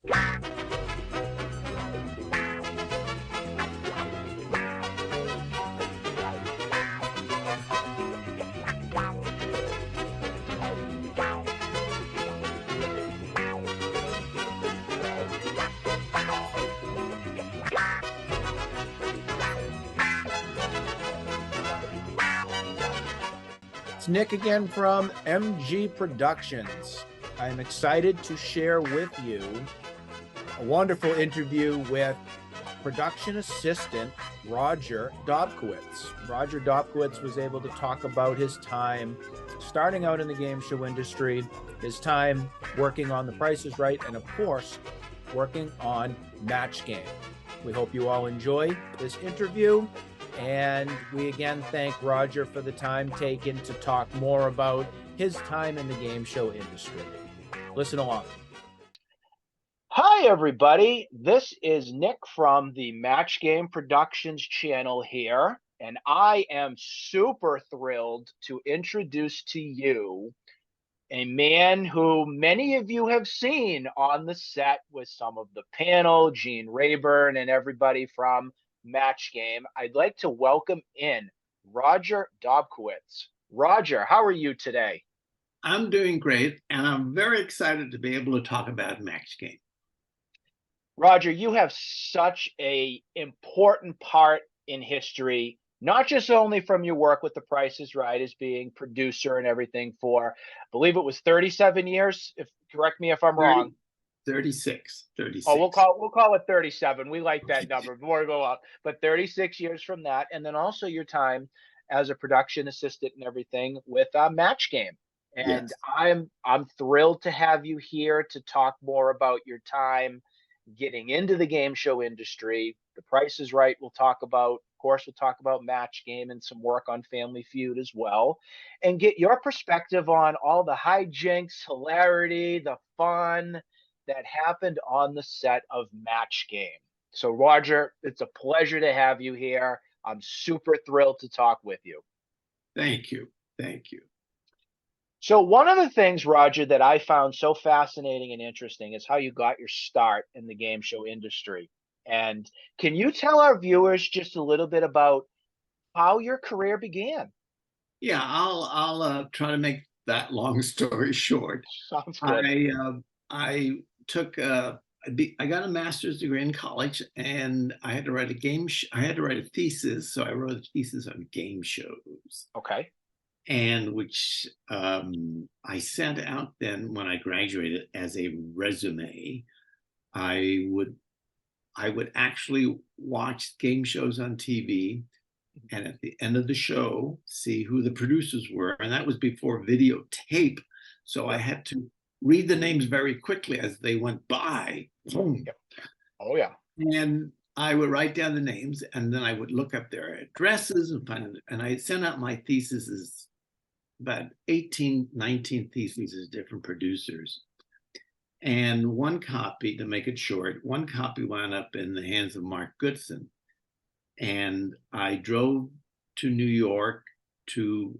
It's Nick again from MG Productions. I'm excited to share with you a wonderful interview with production assistant Roger Dobkowitz. Roger Dobkowitz was able to talk about his time starting out in the game show industry, his time working on The Price is Right, and of course, working on Match Game. We hope you all enjoy this interview. And we again thank Roger for the time taken to talk more about his time in the game show industry. Listen along. Hi, everybody. This is Nick from the Match Game Productions channel here, and I am super thrilled to introduce to you a man who many of you have seen on the set with some of the panel, Gene Rayburn and everybody from Match Game. I'd like to welcome in Roger Dobkowitz. Roger, how are you today? I'm doing great, and I'm very excited to be able to talk about Match Game. Roger, you have such an important part in history, not just only from your work with The Price is Right as being producer and everything for, I believe it was 37 years, correct me if I'm wrong. 36. Oh, we'll call it 37. We like that number before we go up. But 36 years from that, and then also your time as a production assistant and everything with Match Game. And yes. I'm thrilled to have you here to talk more about your time getting into the game show industry. The Price is Right. We'll talk about, of course, we'll talk about Match Game and some work on Family Feud as well, and get your perspective on all the hijinks, hilarity, the fun that happened on the set of Match Game. So Roger, it's a pleasure to have you here. I'm super thrilled to talk with you. Thank you. Thank you. So one of the things, Roger, that I found so fascinating and interesting is how you got your start in the game show industry. And can you tell our viewers just a little bit about how your career began? Yeah, I'll try to make that long story short. Sounds good. I got a master's degree in college, and I had to write a thesis. So I wrote a thesis on game shows. Okay. And which I sent out then when I graduated as a resume. I would actually watch game shows on TV, and at the end of the show, see who the producers were. And that was before videotape. So I had to read the names very quickly as they went by. Oh, yeah. And I would write down the names, and then I would look up their addresses and find it. And I sent out my theses, about 18, 19 theses as different producers. And one copy, to make it short, one copy wound up in the hands of Mark Goodson. And I drove to New York to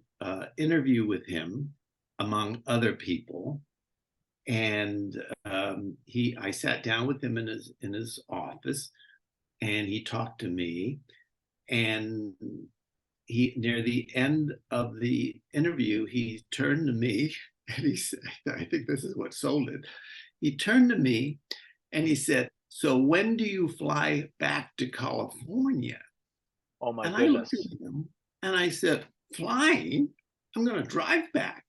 interview with him, among other people. And I sat down with him in his office, and he talked to me. And near the end of the interview, he turned to me and he said, I think this is what sold it. He turned to me and he said, "So when do you fly back to California?" Oh my goodness. I looked at him and I said, "Flying? I'm going to drive back."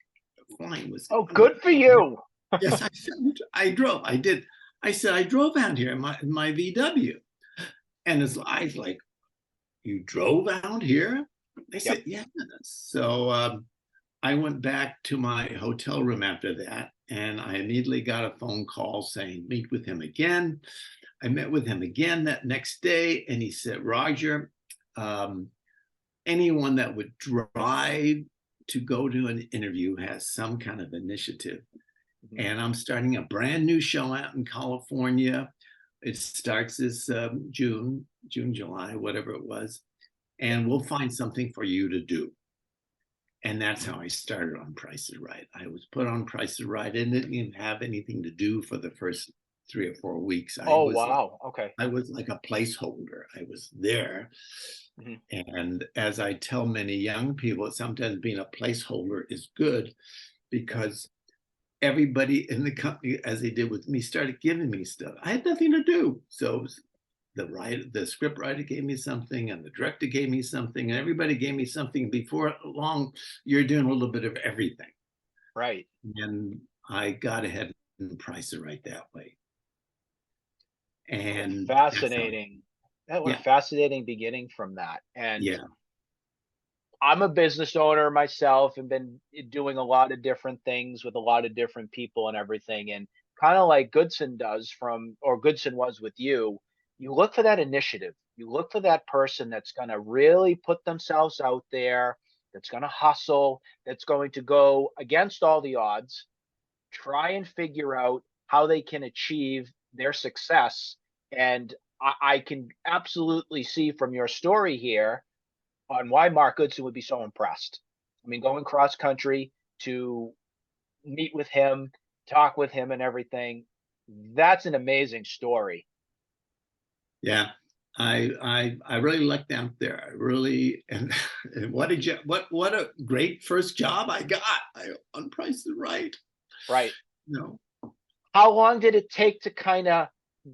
Flying was good for you. Yes, I said, I drove. I did. I said, I drove out here in my VW. And his eyes like, "You drove out here?" I said, "Yes." So I went back to my hotel room after that, and I immediately got a phone call saying, "Meet with him again." I met with him again that next day, and he said, "Roger, anyone that would drive to go to an interview has some kind of initiative. And I'm starting a brand new show out in California. It starts this June, July, whatever it was. And we'll find something for you to do." And that's how I started on Price is Right. I was put on Price is Right. I didn't even have anything to do for the first 3 or 4 weeks. Oh, wow. Okay. I was like a placeholder. I was there. Mhm. And as I tell many young people, sometimes being a placeholder is good because everybody in the company, as they did with me, started giving me stuff. I had nothing to do. So the script writer gave me something, and the director gave me something, and everybody gave me something. Before long, you're doing a little bit of everything. Right. And I got ahead and priced it right that way. And Fascinating. What a yeah, fascinating beginning from that. And yeah, I'm a business owner myself and been doing a lot of different things with a lot of different people and everything. And kind of like Goodson Goodson was with you, you look for that initiative. You look for that person that's going to really put themselves out there, that's going to hustle, that's going to go against all the odds, try and figure out how they can achieve their success. And I can absolutely see from your story here on why Mark Goodson would be so impressed. I mean, going cross country to meet with him, talk with him, and everything. That's an amazing story. yeah. I really lucked out there. I really and what a great first job I got. On Price is Right. Right. No. How long did it take to kind of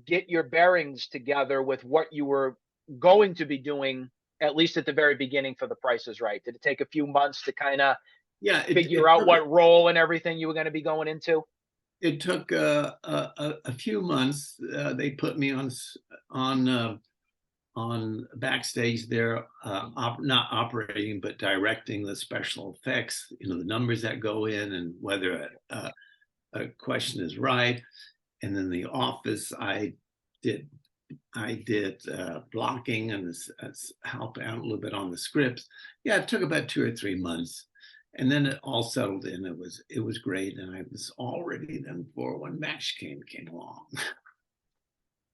get your bearings together with what you were going to be doing, at least at the very beginning for The Price is Right? Did it take a few months to kind of Yeah, figure out what role and everything you were going to be going into? it took a few months. They put me on backstage there, not operating but directing the special effects. You know, the numbers that go in and whether a question is right. And then the office, did I did blocking and help out a little bit on the scripts. Yeah, it took about 2 or 3 months, and then it all settled in. It was great, and I was all ready then for when Match came along.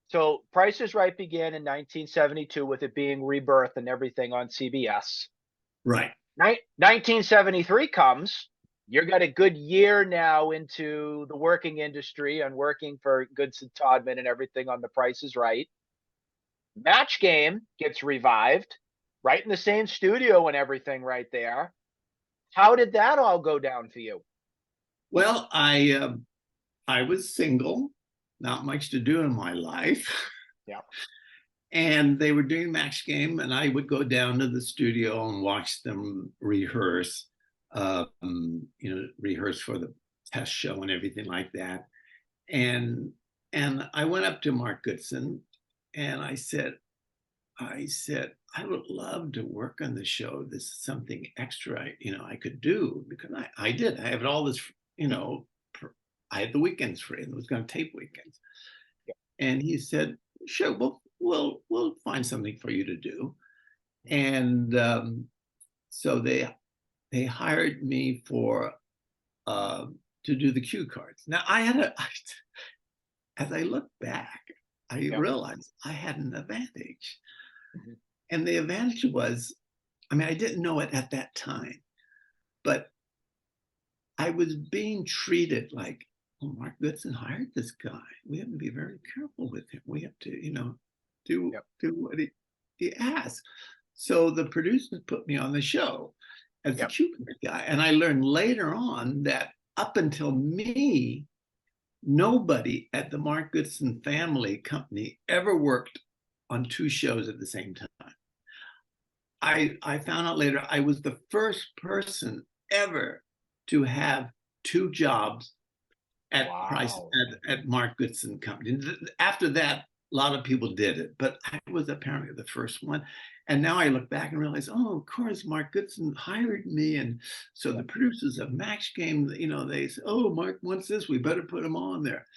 So Price is Right began in 1972 with it being Rebirth and everything on CBS. Right. 1973 comes. You've got a good year now into the working industry and working for Goodson Todman and everything on The Price is Right. Match Game gets revived, right in the same studio and everything right there. How did that all go down for you? Well, I was single, not much to do in my life. Yeah. And they were doing Match Game, and I would go down to the studio and watch them rehearse, rehearse for the test show and everything like that. And I went up to Mark Goodson, and I said, I would love to work on the show. This is something extra, I could do, because I did. I have all this, I had the weekends free, and was going to tape weekends. Yeah. And he said, sure, we'll find something for you to do. And so they hired me for to do the cue cards. Now as I look back, I realized I had an advantage. Mm-hmm. And the advantage was, I didn't know it at that time, but I was being treated like, oh, Mark Goodson hired this guy. We have to be very careful with him. We have to, do what he asks. So the producers put me on the show as the cue card guy. And I learned later on that up until me, nobody at the Mark Goodson family company ever worked on 2 shows at the same time. I found out later I was the first person ever to have 2 jobs at Price at Mark Goodson Company. After that, a lot of people did it, but I was apparently the first one. And now I look back and realize, oh, of course, Mark Goodson hired me. And so the producers of Match Game, they say, oh, Mark wants this, we better put him on there.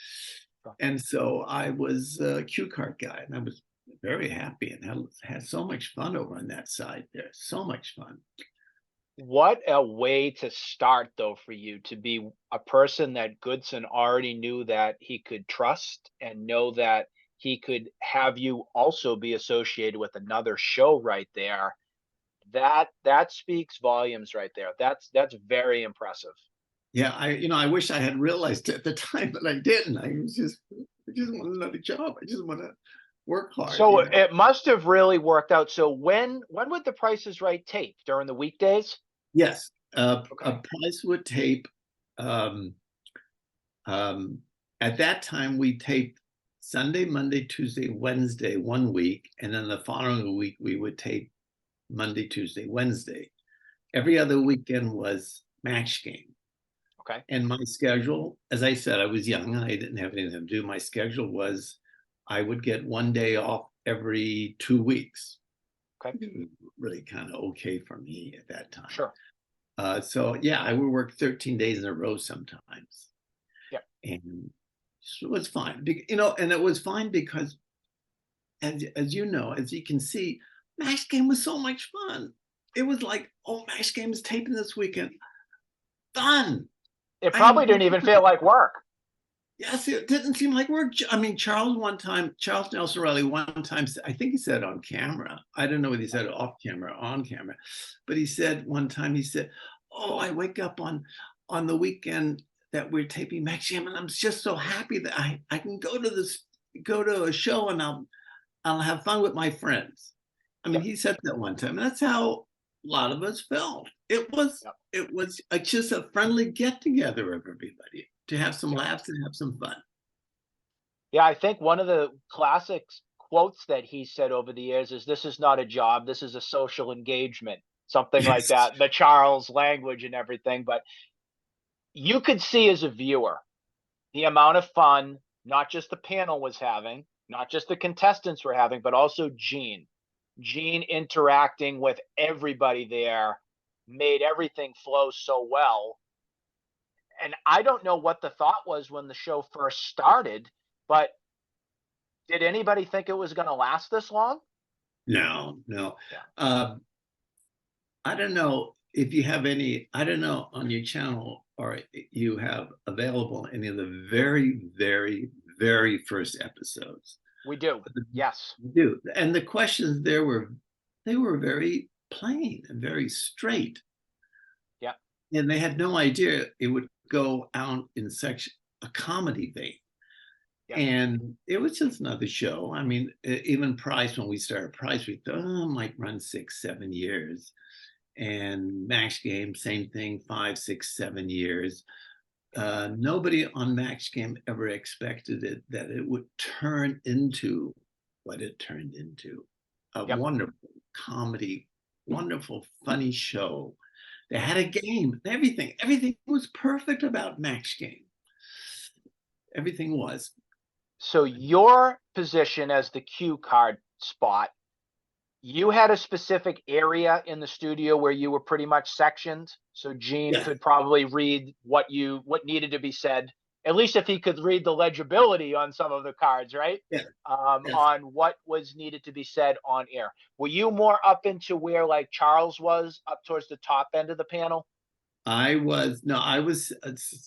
And so I was a cue card guy, and I was very happy and had so much fun over on that side there. So much fun. What a way to start, though, for you to be a person that Goodson already knew that he could trust and know that he could have you also be associated with another show right there. That speaks volumes right there. That's very impressive. Yeah, I wish I had realized it at the time, but I didn't. I was just I just want another job. I just want to work hard. So it must have really worked out. So when would the Price is Right tape? During the weekdays? Yes, Okay. a Price would tape. At that time, we taped Sunday, Monday, Tuesday, Wednesday 1 week, and then the following week we would tape Monday, Tuesday, Wednesday. Every other weekend was Match Game. Okay. And my schedule, as I said, I was young and I didn't have anything to do. My schedule was I would get 1 day off every 2 weeks. Okay. It was really kind of okay for me at that time. Sure. So yeah, I would work 13 days in a row sometimes. Yeah. And it was fine. And it was fine because as you know, as you can see, Match Game was so much fun. It was like, oh, Match Game is taping this weekend. Fun. It probably didn't even feel like work. Yes, it didn't seem like work. I mean, Charles Nelson Riley one time, I think he said on camera. I don't know whether he said off camera or on camera, but he said one time, he said, oh, I wake up on the weekend that we're taping Match Game, and I'm just so happy that I can go to a show and I'll have fun with my friends. I mean, he said that one time, and that's how a lot of us felt. It was just a friendly get together of everybody to have some laughs and have some fun. Yeah, I think one of the classic quotes that he said over the years is, "This is not a job. This is a social engagement." Something like that. The Charles language and everything, but you could see as a viewer the amount of fun not just the panel was having, not just the contestants were having, but also Gene interacting with everybody there made everything flow so well. And I don't know what the thought was when the show first started, but did anybody think it was going to last this long? No. Yeah. I don't know if you have any, I don't know on your channel or you have available any of the very, very, very first episodes. We do. Yes. We do. And the questions there they were very plain and very straight. Yeah. And they had no idea it would go out in such a comedy vein. Yeah. And it was just another show. I mean, even Price, when we started Price, we thought, oh, it might run 6, 7 years. And Match Game, same thing, 5, 6, 7 years. Nobody on Match Game ever expected that it would turn into what it turned into. A wonderful comedy, wonderful, funny show. They had a game, everything. Everything was perfect about Match Game. Everything was. So your position as the cue card spot, you had a specific area in the studio where you were pretty much sectioned. So Gene could probably read what needed to be said, at least if he could read the legibility on some of the cards, right? Yeah. On what was needed to be said on air. Were you more up into where like Charles was, up towards the top end of the panel? I was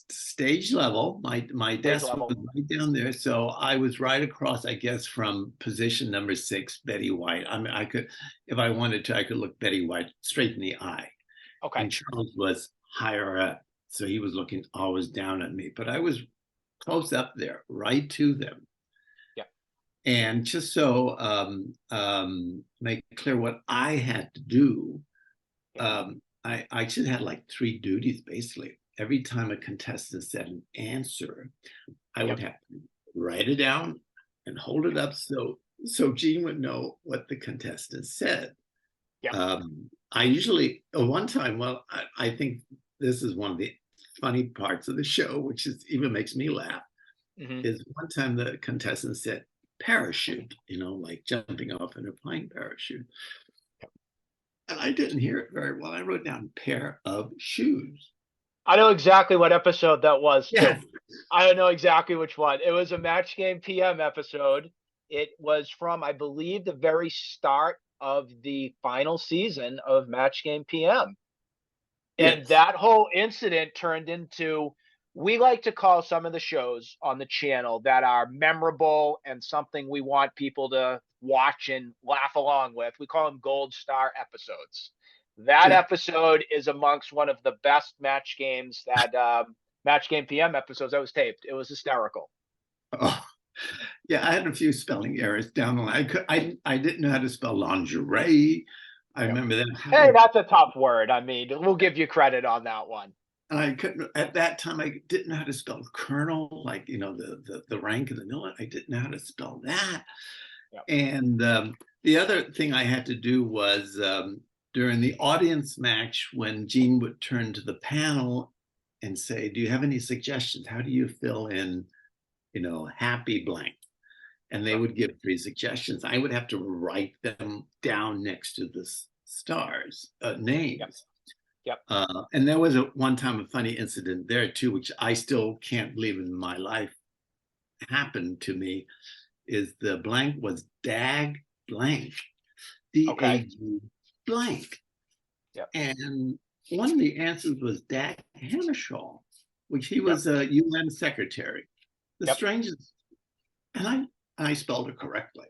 stage level. My desk was right down there, so I was right across, I guess, from position number 6, Betty White. I mean, I could, if I wanted to, I could look Betty White straight in the eye. Okay. And Charles was higher up, so he was looking always down at me, but I was close up there, right to them. Yeah. And just so make clear what I had to do. I should have like 3 duties basically. Every time a contestant said an answer, I would have to write it down and hold it up so Gene would know what the contestant said. Yeah. I usually one time, well, I think this is one of the funny parts of the show, which even makes me laugh, is one time the contestant said parachute, like jumping off in a plane parachute. And I didn't hear it very well. I wrote down pair of shoes. I know exactly what episode that was too. Yes. I don't know exactly which one. It was a Match Game PM episode. It was from, I believe, the very start of the final season of Match Game PM. And that whole incident turned into, we like to call some of the shows on the channel that are memorable and something we want people to watch and laugh along with. We call them gold star episodes. That episode is amongst one of the best Match Games that Match Game PM episodes that was taped. It was hysterical. Oh, Yeah, I had a few spelling errors down the line. I didn't know how to spell lingerie. I remember that Hey, happening. that's a tough word. I mean, we'll give you credit on that one. I couldn't at that time. I didn't know how to spell colonel, like the rank of the military. I didn't know how to spell that. Yep. And the other thing I had to do was during the audience match, when Gene would turn to the panel and say, "Do you have any suggestions? How do you fill in, happy blank?" And they would give 3 suggestions. I would have to write them down next to the stars names. Yep. And there was one time a funny incident there too, which I still can't believe in my life happened to me. Is the blank was Dag blank, D-A-G blank. Yep. And one of the answers was Dag Hammarskjöld, which he was a UN secretary. The strangest, and I spelled it correctly.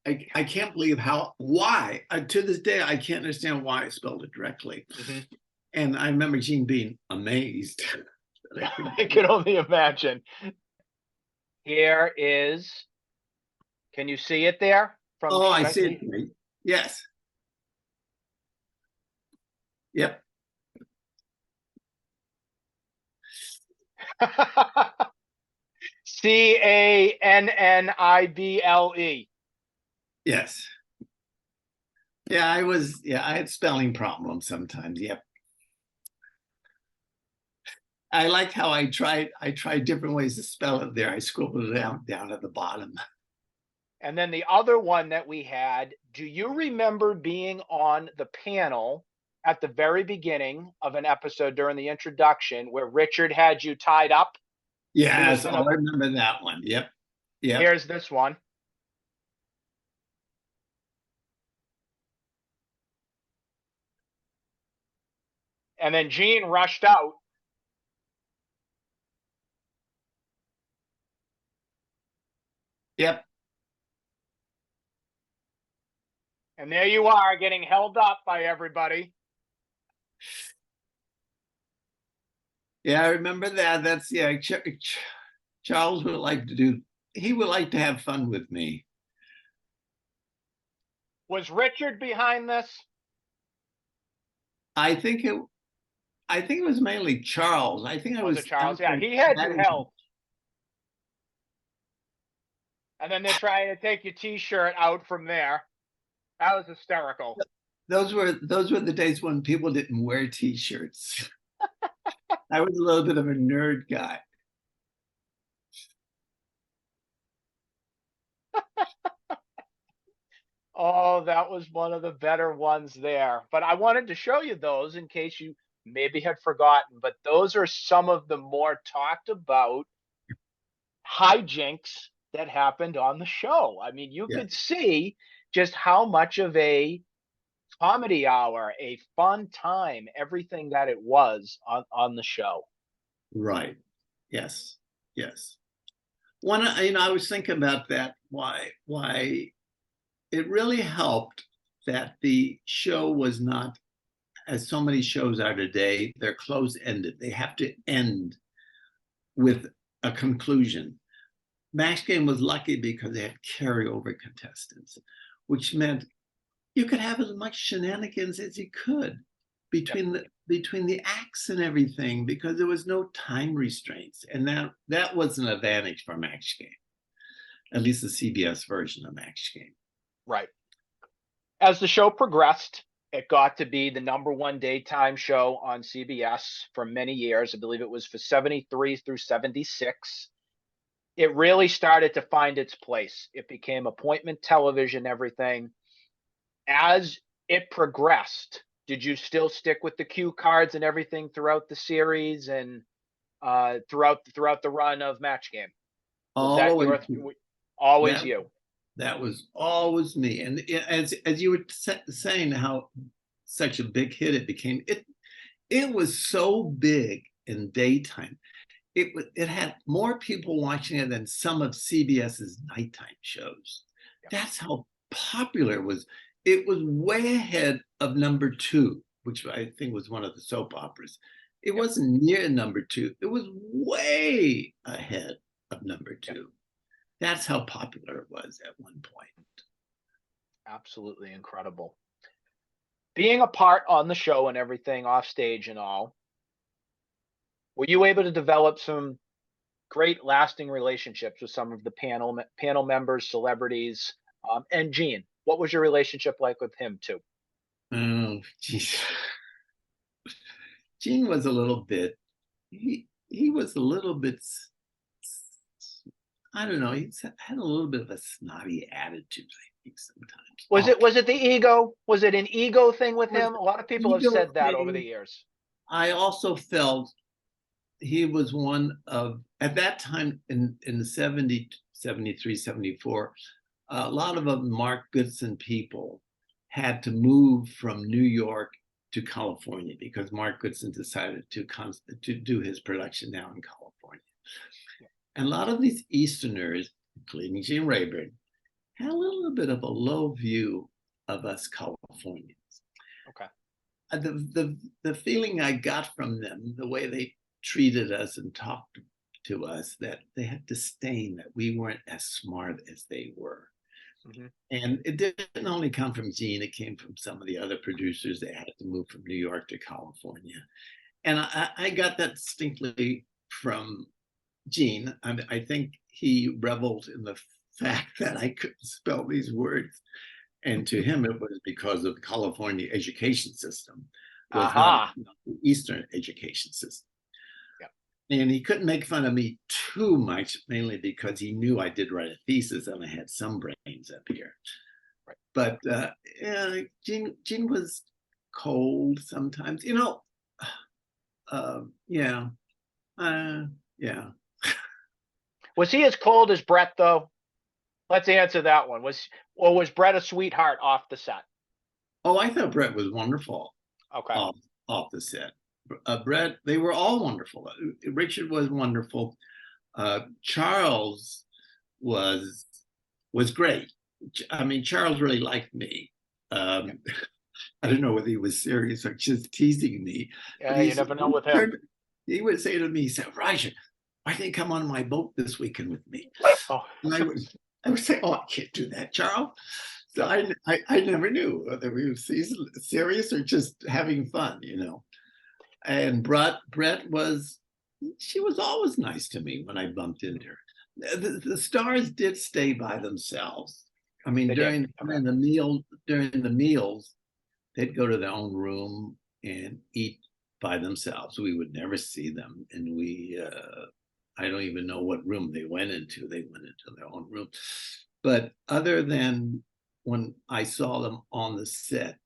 I can't believe why. To this day, I can't understand why I spelled it correctly. Mm-hmm. And I remember Gene being amazed. I can only imagine. Here is, can you see it there? I see it. Yes. Yep. Cannible. Yes. Yeah, I had spelling problems sometimes. Yep. I like how I tried different ways to spell it there. I scribbled it down at the bottom. And then the other one that we had, do you remember being on the panel at the very beginning of an episode during the introduction where Richard had you tied up? Yes, I remember that one. Yep. Here's this one. And then Gene rushed out. Yep. And there you are, getting held up by everybody. Yeah, I remember that. That's Charles would like to have fun with me. Was Richard behind this? I think it was mainly Charles. I think was it Charles? Yeah, he had you held. And then they're trying to take your T-shirt out from there. That was hysterical. Those were the days when people didn't wear T-shirts. I was a little bit of a nerd guy. Oh, that was one of the better ones there. But I wanted to show you those in case you maybe had forgotten. But those are some of the more talked about hijinks that happened on the show. I mean, you could see just how much of a comedy hour, a fun time, everything that it was on the show. Right. Yes. I was thinking about that. Why it really helped that the show was not, as so many shows are today, they're close-ended. They have to end with a conclusion. Max Game was lucky because they had carryover contestants, which meant you could have as much shenanigans as you could between the acts and everything, because there was no time restraints, and that was an advantage for Max Game, at least the CBS version of Max Game. Right. As the show progressed, it got to be the #1 daytime show on CBS for many years. I believe it was for 73 through 76. It really started to find its place. It became appointment television, everything. As it progressed, did you still stick with the cue cards and everything throughout the series and throughout the run of Match Game? Always you. That was always me. And as you were saying, how such a big hit it became. It was so big in daytime. It had more people watching it than some of CBS's nighttime shows. Yep. That's how popular it was. It was way ahead of #2, which I think was one of the soap operas. It wasn't near #2. It was way ahead of #2. That's how popular it was at one point. Absolutely incredible. Being a part on the show and everything off stage and all, were you able to develop some great lasting relationships with some of the panel members, celebrities, and Gene? What was your relationship like with him too? Oh, geez. Gene was a little bit, he was a little bit, I don't know, he had a little bit of a snotty attitude, I think, sometimes. Was it the ego? Was it an ego thing with It was him? A lot of people have ego said that over the thing. years. I also felt he was one of, at that time in the 70, 73, 74, a lot of Mark Goodson people had to move from New York to California because Mark Goodson decided to do his production now in California. And a lot of these Easterners, including Gene Rayburn, had a little bit of a low view of us Californians. Okay. The feeling I got from them, the way they treated us and talked to us, that they had disdain that we weren't as smart as they were. Mm-hmm. And it didn't only come from Gene, it came from some of the other producers that had to move from New York to California. And I got that distinctly from Gene. I think he reveled in the fact that I couldn't spell these words. And to him, it was because of the California education system, was not the Eastern education system. And he couldn't make fun of me too much, mainly because he knew I did write a thesis and I had some brains up here. Right. But yeah, Gene was cold sometimes, you know. Yeah. Was he as cold as Brett, though? Let's answer that one. Was Brett a sweetheart off the set? Oh, I thought Brett was wonderful. Okay. Off the set. Brett, they were all wonderful. Richard was wonderful. Charles was great. I mean, Charles really liked me. I don't know whether he was serious or just teasing me. Yeah, you never know with him. He would say to me, he said, Roger, why didn't you come on my boat this weekend with me? Oh. And I would say, oh, I can't do that, Charles. So I never knew whether he was serious or just having fun, you know. And Brett she was always nice to me when I bumped into her. The stars did stay by themselves. I mean, during the meals, they'd go to their own room and eat by themselves. We would never see them, and I don't even know what room they went into. They went into their own room. But other than when I saw them on the set,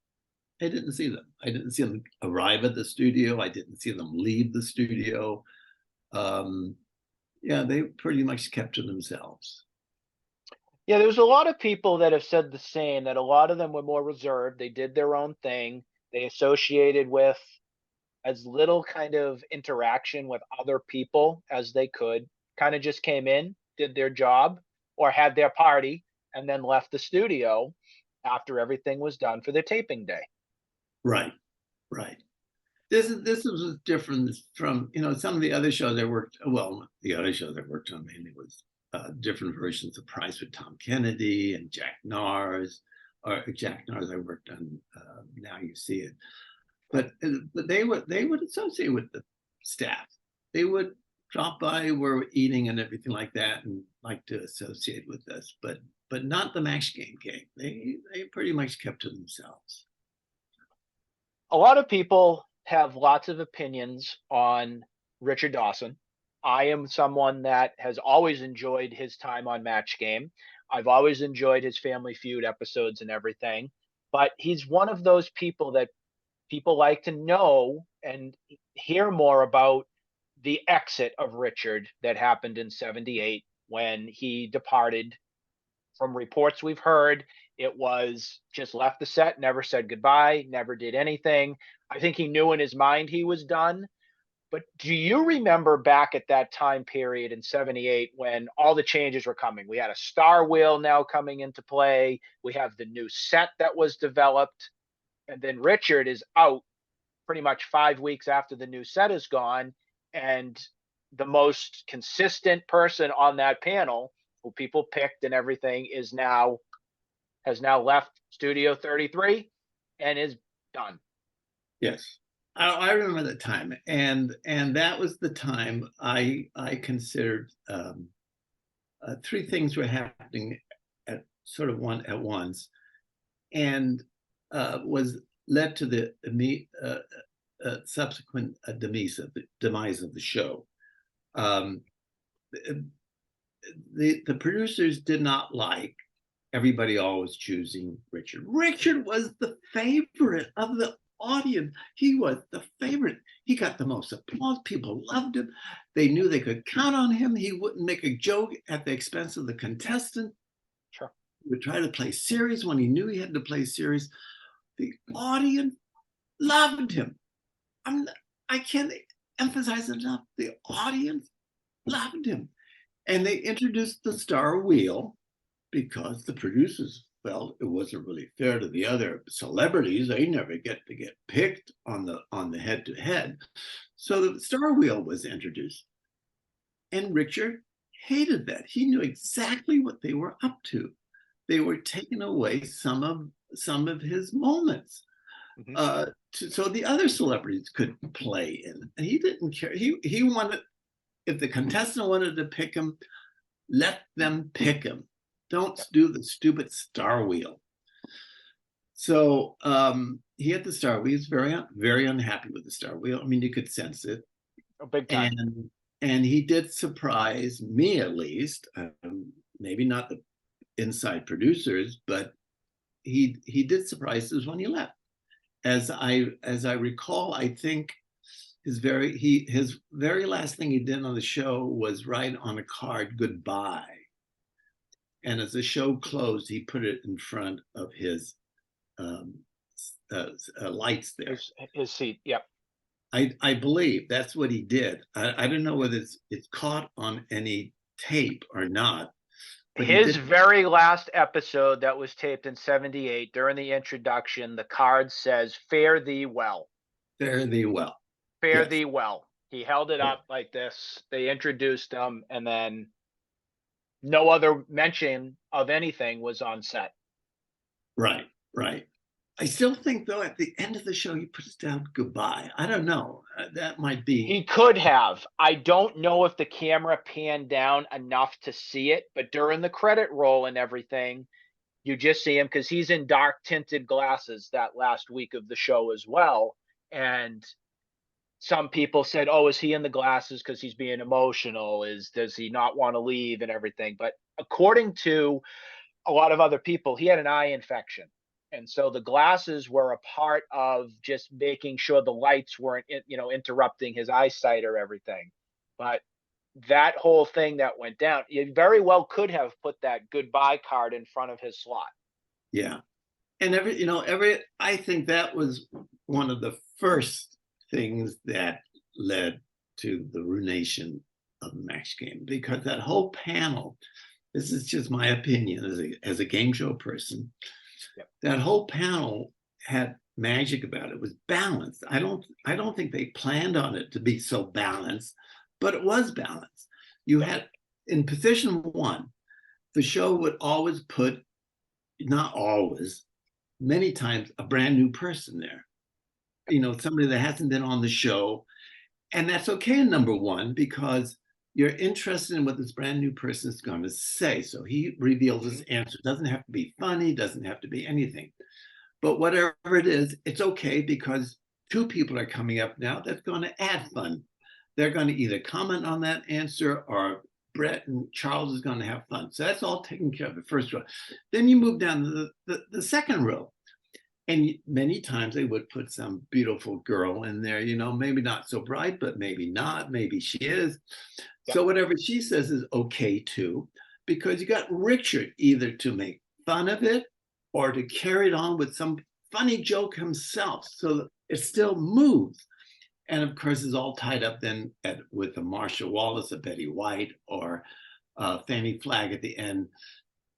I didn't see them. I didn't see them arrive at the studio. I didn't see them leave the studio. Yeah, they pretty much kept to themselves. Yeah, there's a lot of people that have said the same, that a lot of them were more reserved. They did their own thing. They associated with as little kind of interaction with other people as they could, kind of just came in, did their job, or had their party, and then left the studio after everything was done for their taping day. Right. This was different from, you know, some of the other shows I worked. Well, the other shows I worked on mainly was different versions of Price with Tom Kennedy and Jack Nars. Or Jack Nars I worked on. Now You See It. But they would associate with the staff. They would drop by, we're eating and everything like that, and like to associate with us. But not the Max Game gang. They pretty much kept to themselves. A lot of people have lots of opinions on Richard Dawson. I am someone that has always enjoyed his time on Match Game. I've always enjoyed his Family Feud episodes and everything. But he's one of those people that people like to know and hear more about the exit of Richard that happened in 78 when he departed. From reports we've heard, it was just left the set, never said goodbye, never did anything. I think he knew in his mind he was done. But do you remember back at that time period in 78 when all the changes were coming? We had a Star Wheel now coming into play. We have the new set that was developed. And then Richard is out pretty much 5 weeks after the new set is gone. And the most consistent person on that panel who people picked and everything, has now left Studio 33 and is done. Yes. I remember the time, and that was the time I considered three things were happening at once, and was led to the subsequent demise of the show. The producers did not like everybody always choosing Richard. Richard was the favorite of the audience. He was the favorite. He got the most applause. People loved him. They knew they could count on him. He wouldn't make a joke at the expense of the contestant. Sure. He would try to play serious when he knew he had to play serious. The audience loved him. I can't emphasize enough. The audience loved him. And they introduced the star wheel because the producers felt it wasn't really fair to the other celebrities. They never get picked on the head-to-head. So the star wheel was introduced. And Richard hated that. He knew exactly what they were up to. They were taking away some of his moments. Mm-hmm. So the other celebrities could play in. And he didn't care. He wanted, if the contestant wanted to pick him, let them pick him. Don't do the stupid star wheel. So he had the star wheel. He was very unhappy with the star wheel. I mean, you could sense it. Oh, big time. And he did surprise me, at least. Maybe not the inside producers, but he did surprise us when he left. As I recall, I think his very last thing he did on the show was write on a card goodbye. And as the show closed, he put it in front of his lights there. His seat, yep. I believe that's what he did. I don't know whether it's caught on any tape or not. His very last episode that was taped in '78, during the introduction, the card says, "Fare thee well." Fare thee well. Fare yes. thee well. He held it up like this. They introduced him, and then no other mention of anything was on set. Right. I still think, though, at the end of the show, he puts down goodbye. I don't know. That might be. He could have. I don't know if the camera panned down enough to see it, but during the credit roll and everything, you just see him because he's in dark tinted glasses that last week of the show as well. And some people said, "Oh, is he in the glasses because he's being emotional? Does he not want to leave and everything?" But according to a lot of other people, he had an eye infection. And so the glasses were a part of just making sure the lights weren't, interrupting his eyesight or everything. But that whole thing that went down, you very well could have put that goodbye card in front of his slot. Yeah. And I think that was one of the first things that led to the ruination of the Max Game, because that whole panel, this is just my opinion as a game show person, yep. That whole panel had magic about it. It was balanced. I don't think they planned on it to be so balanced, but it was balanced. You had, in position one, the show would always put, not always, many times, a brand new person there. Somebody that hasn't been on the show. And that's okay in number one, because you're interested in what this brand new person is going to say. So he reveals his answer. It doesn't have to be funny, doesn't have to be anything. But whatever it is, it's okay, because two people are coming up now that's going to add fun. They're going to either comment on that answer, or Brett and Charles is going to have fun. So that's all taken care of, the first row. Then you move down to the second row. And many times they would put some beautiful girl in there, maybe not so bright, but maybe not, maybe she is. Yep. So whatever she says is okay too, because you got Richard either to make fun of it or to carry it on with some funny joke himself, so that it still moves. And of course, it's all tied up then with a Marsha Wallace, a Betty White, or Fannie Flagg at the end.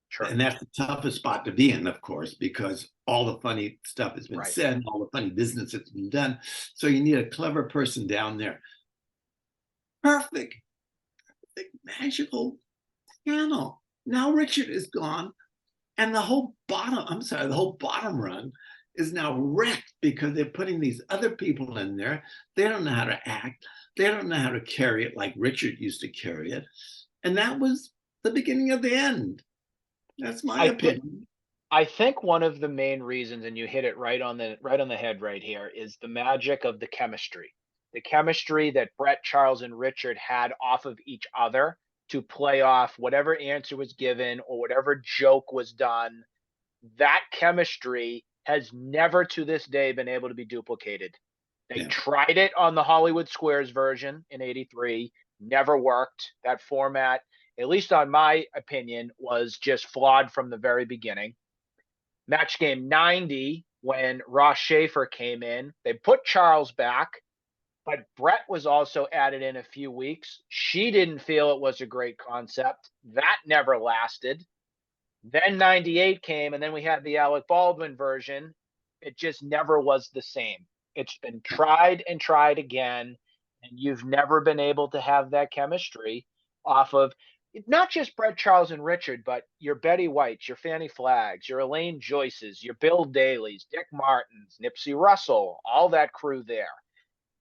Sure. And that's the toughest spot to be in, of course, because all the funny stuff has been said, and all the funny business that's been done. So you need a clever person down there. Perfect magical panel. Now Richard is gone, and the whole bottom run is now wrecked because they're putting these other people in there. They don't know how to act. They don't know how to carry it like Richard used to carry it. And that was the beginning of the end. That's my opinion. I think one of the main reasons, and you hit it right on the head right here, is the magic of the chemistry. The chemistry that Brett, Charles, and Richard had off of each other to play off whatever answer was given or whatever joke was done. That chemistry has never to this day been able to be duplicated. They tried it on the Hollywood Squares version in '83, never worked. That format, at least on my opinion, was just flawed from the very beginning. Match game 90, when Ross Schaefer came in, they put Charles back, but Brett was also added in a few weeks. She didn't feel it was a great concept. That never lasted. Then 98 came, and then we had the Alec Baldwin version. It just never was the same. It's been tried and tried again, and you've never been able to have that chemistry off of not just Brett, Charles, and Richard, but your Betty Whites, your Fannie Flaggs, your Elaine Joyces, your Bill Dailies, Dick Martins, Nipsey Russell, all that crew there.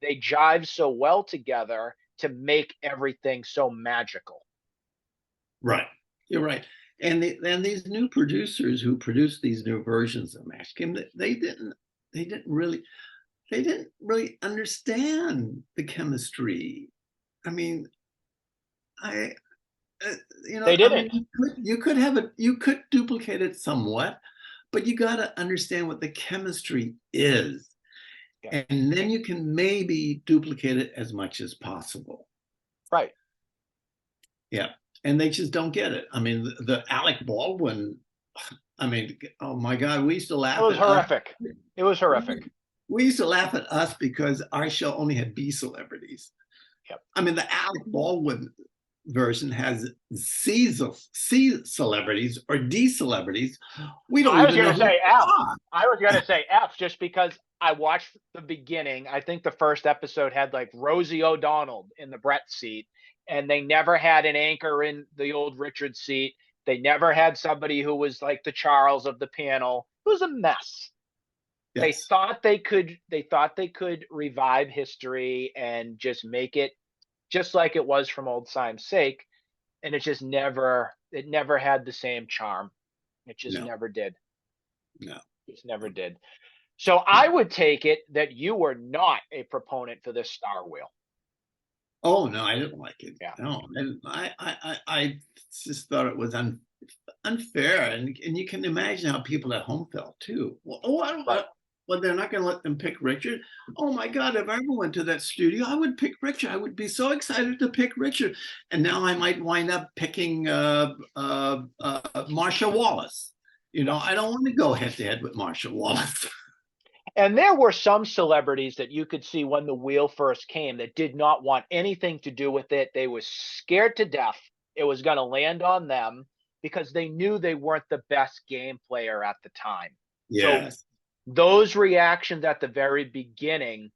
They jive so well together to make everything so magical. Right. You're right. And these new producers who produce these new versions of Match Game, they didn't really understand the chemistry. I mean, they didn't. I mean, you could duplicate it somewhat, but you got to understand what the chemistry is. Yeah. And then you can maybe duplicate it as much as possible. Right. Yeah. And they just don't get it. I mean, the Alec Baldwin, I mean, oh my God, we used to laugh. It was horrific. It was horrific. We used to laugh at us because our show only had B celebrities. Yep. I mean, the Alec Baldwin version has C celebrities or D celebrities. We don't. I was going to say F. I was going to say F just because I watched the beginning. I think the first episode had like Rosie O'Donnell in the Brett seat, and they never had an anchor in the old Richard seat. They never had somebody who was like the Charles of the panel. It was a mess. Yes. They thought they could revive history and just make it just like it was from Old Time's Sake, and it never had the same charm. It just never did. No. It just never did. So I would take it that you were not a proponent for this Star Wheel. Oh no, I didn't like it. Yeah. No, and I just thought it was unfair, and you can imagine how people at home felt too. Well, they're not going to let them pick Richard. Oh my God! If I ever went to that studio, I would pick Richard. I would be so excited to pick Richard, and now I might wind up picking Marsha Wallace. You know, I don't want to go head to head with Marsha Wallace. And there were some celebrities that you could see when the wheel first came that did not want anything to do with it. They were scared to death it was going to land on them because they knew they weren't the best game player at the time. Yes. So those reactions at the very beginning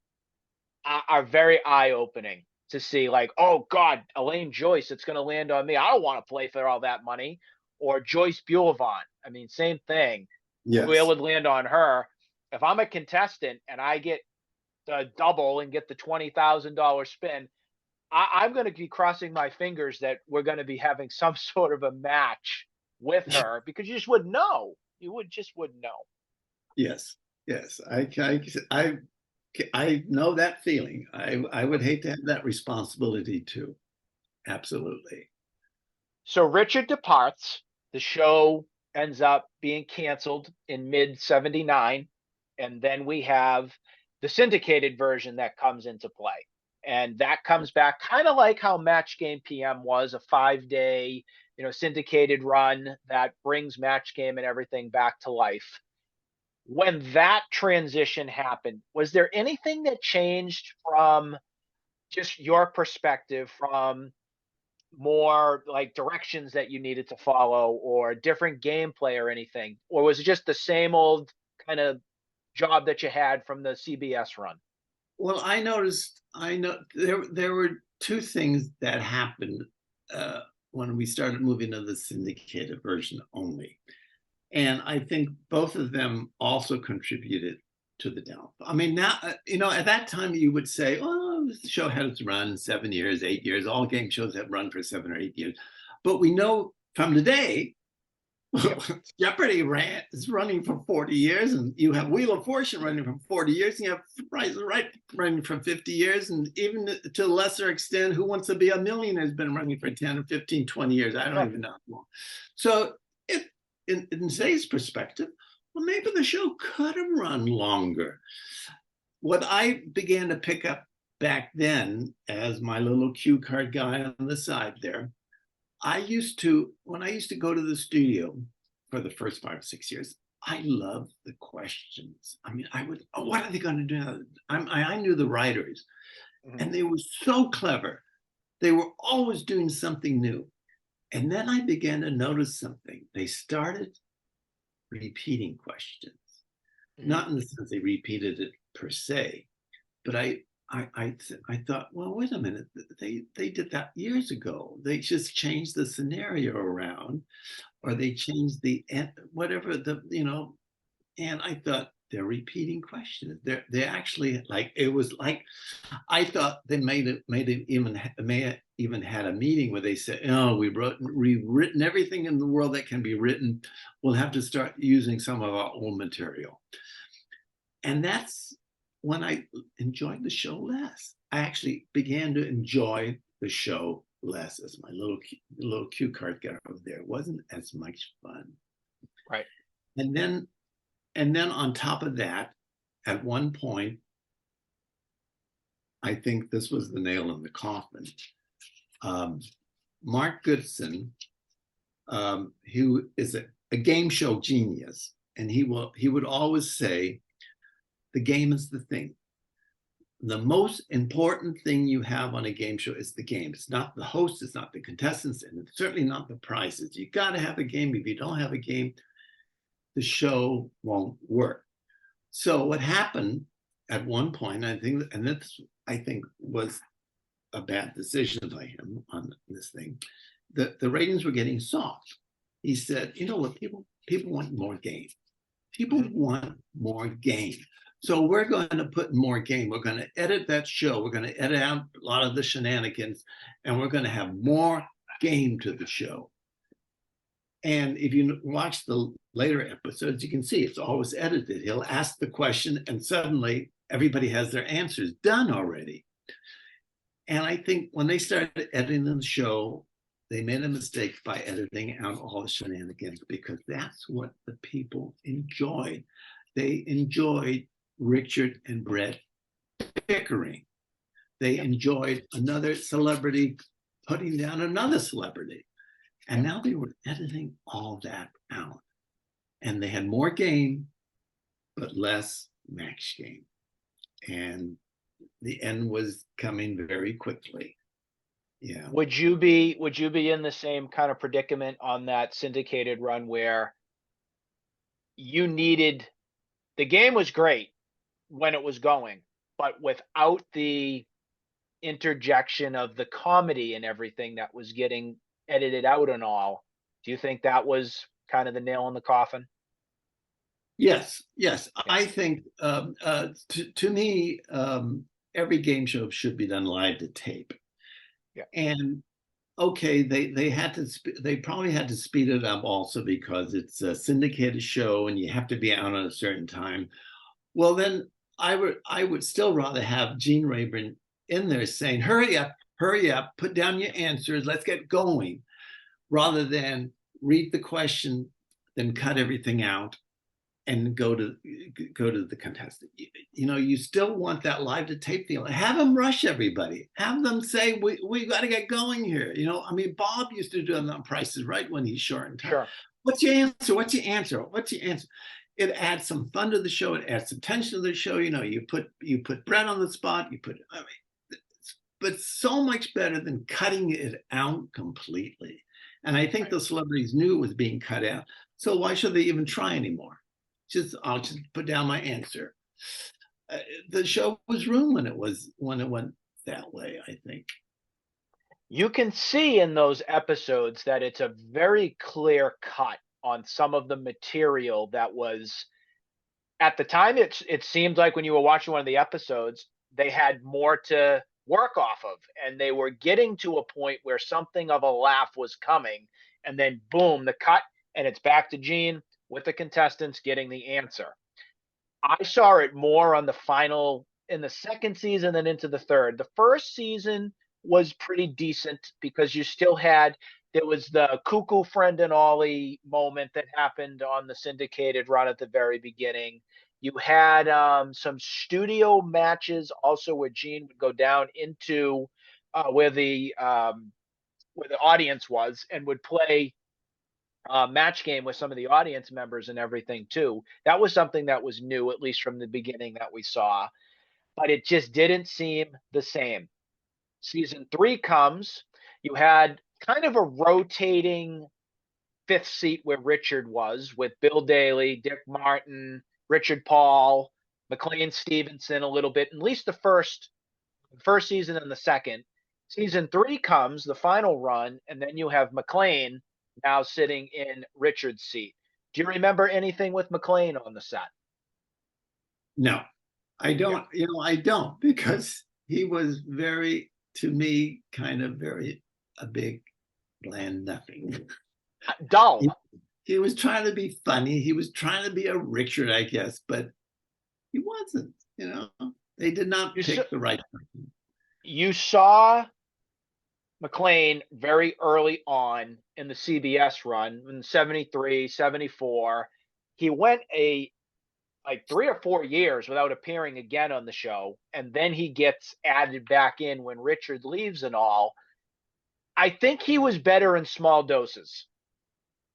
are very eye-opening to see, like, oh God, Elaine Joyce, it's going to land on me. I don't want to play for all that money. Or Joyce Buellevant. I mean, same thing. Yes. Wheel would land on her. If I'm a contestant and I get the double and get the $20,000 spin, I'm going to be crossing my fingers that we're going to be having some sort of a match with her because you just wouldn't know. You just wouldn't know. Yes. Yes. I know that feeling. I would hate to have that responsibility too. Absolutely. So Richard departs. The show ends up being canceled in mid-'79. And then we have the syndicated version that comes into play. And that comes back kind of like how Match Game PM was, a 5-day, syndicated run that brings Match Game and everything back to life. When that transition happened, was there anything that changed from just your perspective, from more like directions that you needed to follow or different gameplay or anything? Or was it just the same old kind of job that you had from the CBS run? Well, I know there were two things that happened when we started moving to the syndicated version only. And I think both of them also contributed to the downfall. I mean, now, at that time you would say, oh, the show has run 7 years, 8 years. All game shows have run for 7 or 8 years. But we know from today, Jeopardy is running for 40 years, and you have Wheel of Fortune running for 40 years, and you have Price is Right running for 50 years, and even to a lesser extent, Who Wants to Be a Millionaire has been running for 10 or 15, 20 years. I don't even know how long. So in today's perspective, well, maybe the show could have run longer. What I began to pick up back then, as my little cue card guy on the side there, when I used to go to the studio for the first 5 or 6 years, I loved the questions. I mean, what are they going to do? I knew the writers, and they were so clever. They were always doing something new. And then I began to notice something. They started repeating questions, not in the sense they repeated it per se, but I thought, well, wait a minute, they did that years ago. They just changed the scenario around, or they changed whatever and I thought, they're repeating questions. They're actually it was like, I thought they may even had a meeting where they said, oh, we've written everything in the world that can be written. We'll have to start using some of our own material. And that's when I enjoyed the show less. I actually began to enjoy the show less as my little cue card guy over there. It wasn't as much fun. Right. And then on top of that, at one point, I think this was the nail in the coffin. Mark Goodson, who is a game show genius, and he would always say, the game is the thing. The most important thing you have on a game show is the game. It's not the host, it's not the contestants, and it's certainly not the prizes. You got to have a game. If you don't have a game, the show won't work. So what happened at one point, I think was a bad decision by him on this thing. The ratings were getting soft. He said, you know what, people want more game. People want more game. So we're going to put more game. We're going to edit that show. We're going to edit out a lot of the shenanigans, and we're going to have more game to the show. And if you watch the later episodes, you can see it's always edited. He'll ask the question, and suddenly everybody has their answers done already. And I think when they started editing the show, they made a mistake by editing out all the shenanigans, because that's what the people enjoyed. They enjoyed Richard and Brett bickering. They enjoyed another celebrity putting down another celebrity. And now they were editing all that out. And they had more game, but less match game. And the end was coming very quickly. Yeah. Would you be in the same kind of predicament on that syndicated run, where the game was great when it was going, but without the interjection of the comedy and everything that was getting edited out and all, do you think that was kind of the nail in the coffin? Yes. I think to me, every game show should be done live to tape. Yeah. And okay, they probably had to speed it up also because it's a syndicated show and you have to be out at a certain time. Well, then I would still rather have Gene Rayburn in there saying, hurry up, put down your answers, let's get going, rather than read the question, then cut everything out and go to the contestant. You still want that live to tape deal. Have them rush everybody. Have them say, we got to get going here. I mean, Bob used to do it on Price is Right when he's short in time. Sure. What's your answer? It adds some fun to the show. It adds some tension to the show. You put Brett on the spot. But so much better than cutting it out completely. And I think the celebrities knew it was being cut out. So why should they even try anymore? I'll just put down my answer. The show was ruined when it went that way, I think. You can see in those episodes that it's a very clear cut on some of the material that was at the time. It seemed like when you were watching one of the episodes, they had more to work off of, and they were getting to a point where something of a laugh was coming, and then boom, the cut, and it's back to Gene with the contestants getting the answer. I saw it more on the final in the second season than into the third. The first season was pretty decent because you still had there was the cuckoo friend and Ollie moment that happened on the syndicated run at the very beginning. You had some studio matches also where Gene would go down into where the audience was and would play match game with some of the audience members and everything too. That was something that was new, at least from the beginning that we saw, but it just didn't seem the same. Season 3 comes, you had kind of a rotating fifth seat where Richard was with Bill Daly, Dick Martin, Richard Paul, McLean Stevenson a little bit, at least the first season and the second. Season 3 comes, the final run, and then you have McLean now sitting in Richard's seat. Do you remember anything with McLean on the set? No, I don't. Yeah. I don't, because he was very, to me, kind of very a big bland nothing. Dull. He was trying to be funny. He was trying to be a Richard, I guess, but he wasn't. They did not pick the right person. You saw McLean very early on in the CBS run in 73, 74. He went like 3 or 4 years without appearing again on the show, and then he gets added back in when Richard leaves and all. I think he was better in small doses.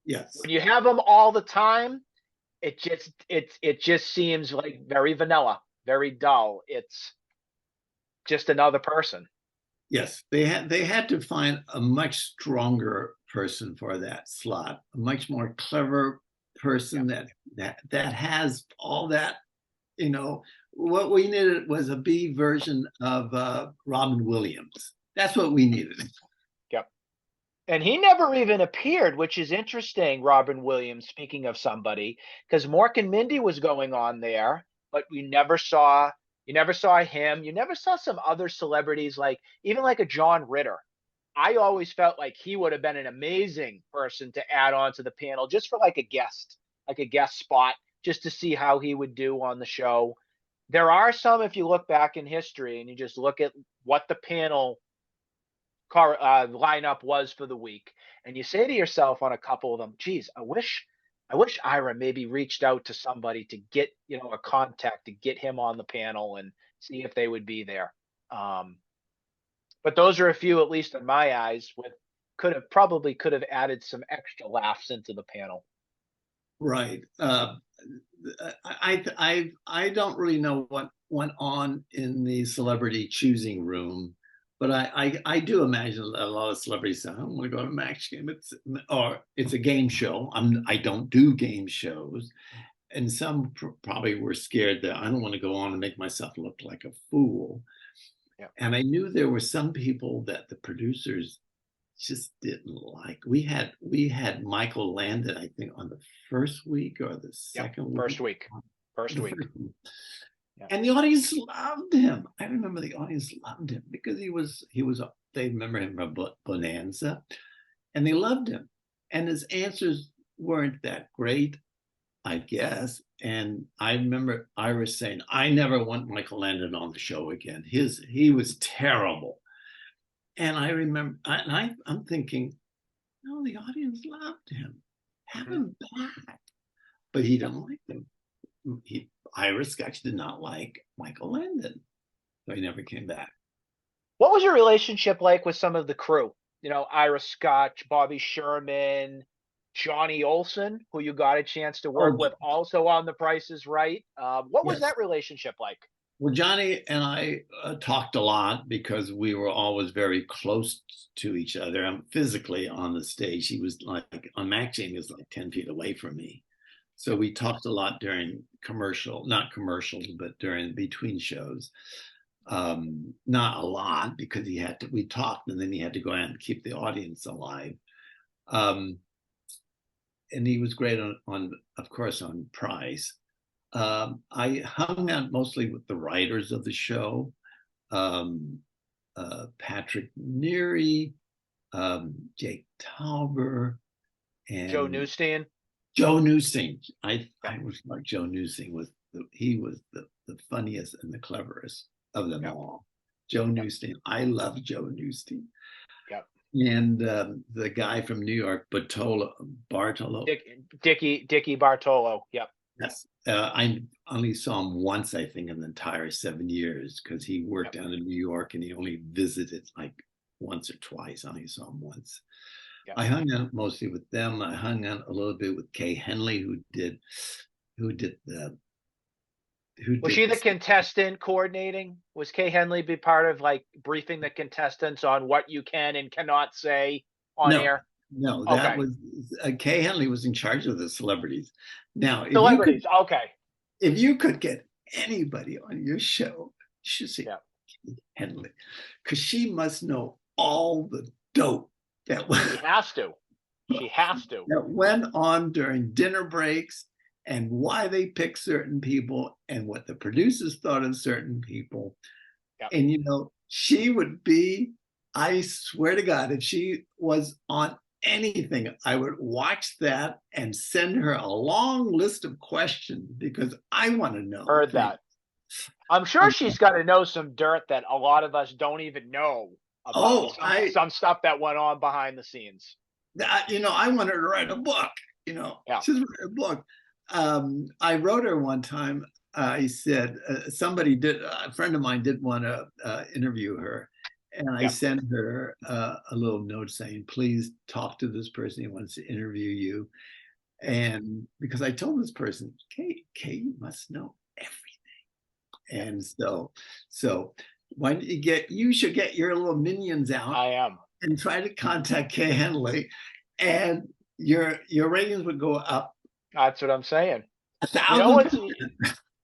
Yes. When you have him all the time, it just seems like very vanilla, very dull. It's just another person. Yes, they had to find a much stronger person for that slot, a much more clever person that has all that. What we needed was a B version of Robin Williams. That's what we needed. Yep. And he never even appeared, which is interesting, Robin Williams, speaking of somebody, because Mork and Mindy was going on there, but you never saw him. You never saw some other celebrities, like even like a John Ritter. I always felt like he would have been an amazing person to add on to the panel just for like a guest spot, just to see how he would do on the show. There are some, if you look back in history and you just look at what the panel lineup was for the week, and you say to yourself on a couple of them, geez, I wish Ira maybe reached out to somebody to get, a contact to get him on the panel and see if they would be there. But those are a few, at least in my eyes, could have added some extra laughs into the panel. Right. I don't really know what went on in the celebrity choosing room, but I do imagine a lot of celebrities say, I don't want to go to a match game. It's a game show. I don't do game shows. And some probably were scared that I don't want to go on and make myself look like a fool. Yeah. And I knew there were some people that the producers just didn't like. We had Michael Landon, I think, on the first week or the second week. First week. Yeah. And the audience loved him. I remember the audience loved him because they remember him from Bonanza, and they loved him. And his answers weren't that great, I guess. And I remember Iris saying, I never want Michael Landon on the show again. He was terrible. And I remember, I'm thinking, no, the audience loved him. Have him back. But he didn't like them. Ira Sketch did not like Michael Landon. So he never came back. What was your relationship like with some of the crew? Ira Scotch, Bobby Sherman, Johnny Olson, who you got a chance to work with also on The Price is Right. What was that relationship like? Well, Johnny and I talked a lot because we were always very close to each other. Physically on the stage, he was like, on Mac Jam, he was like 10 feet away from me. So we talked a lot during not commercials, but during between shows. Not a lot because we talked and then he had to go out and keep the audience alive. And he was great on of course, on Price. I hung out mostly with the writers of the show, Patrick Neary, Jake Tauber, and Joe Newstein. Joe Newstein. I was like Joe Newstein he was the funniest and the cleverest of them all. Joe Newstein. I love Joe Newstein. Yep. And the guy from New York, Bartolo. Dickie Bartolo. Yep. Yes. I only saw him once, I think, in the entire 7 years because he worked down in New York and he only visited like once or twice. I only saw him once. Yep. I hung out mostly with them. I hung out a little bit with Kay Henley, who did was she the contestant coordinating? Was Kay Henley be part of like briefing the contestants on what you can and cannot say on air? No, that was Kay Henley was in charge of the celebrities. Now, if you could get anybody on your show, you should see Kay Henley, because she must know all the dope that she has to. She has to. That went on during dinner breaks, and why they picked certain people, and what the producers thought of certain people. Yep. And you know, she would be. I swear to God, if she was on anything, I would watch that and send her a long list of questions because I want to know. Heard that. I'm sure she's got to know some dirt that a lot of us don't even know about some stuff that went on behind the scenes. You know, I want her to write a book. You know, she's written a book. I wrote her one time. I said a friend of mine did want to interview her. And I sent her a little note saying, please talk to this person. He wants to interview you. And because I told this person, Kay, you must know everything. And so when you should get your little minions out. I am. And try to contact Kay Henley, and your ratings would go up. That's what I'm saying. 1,000%.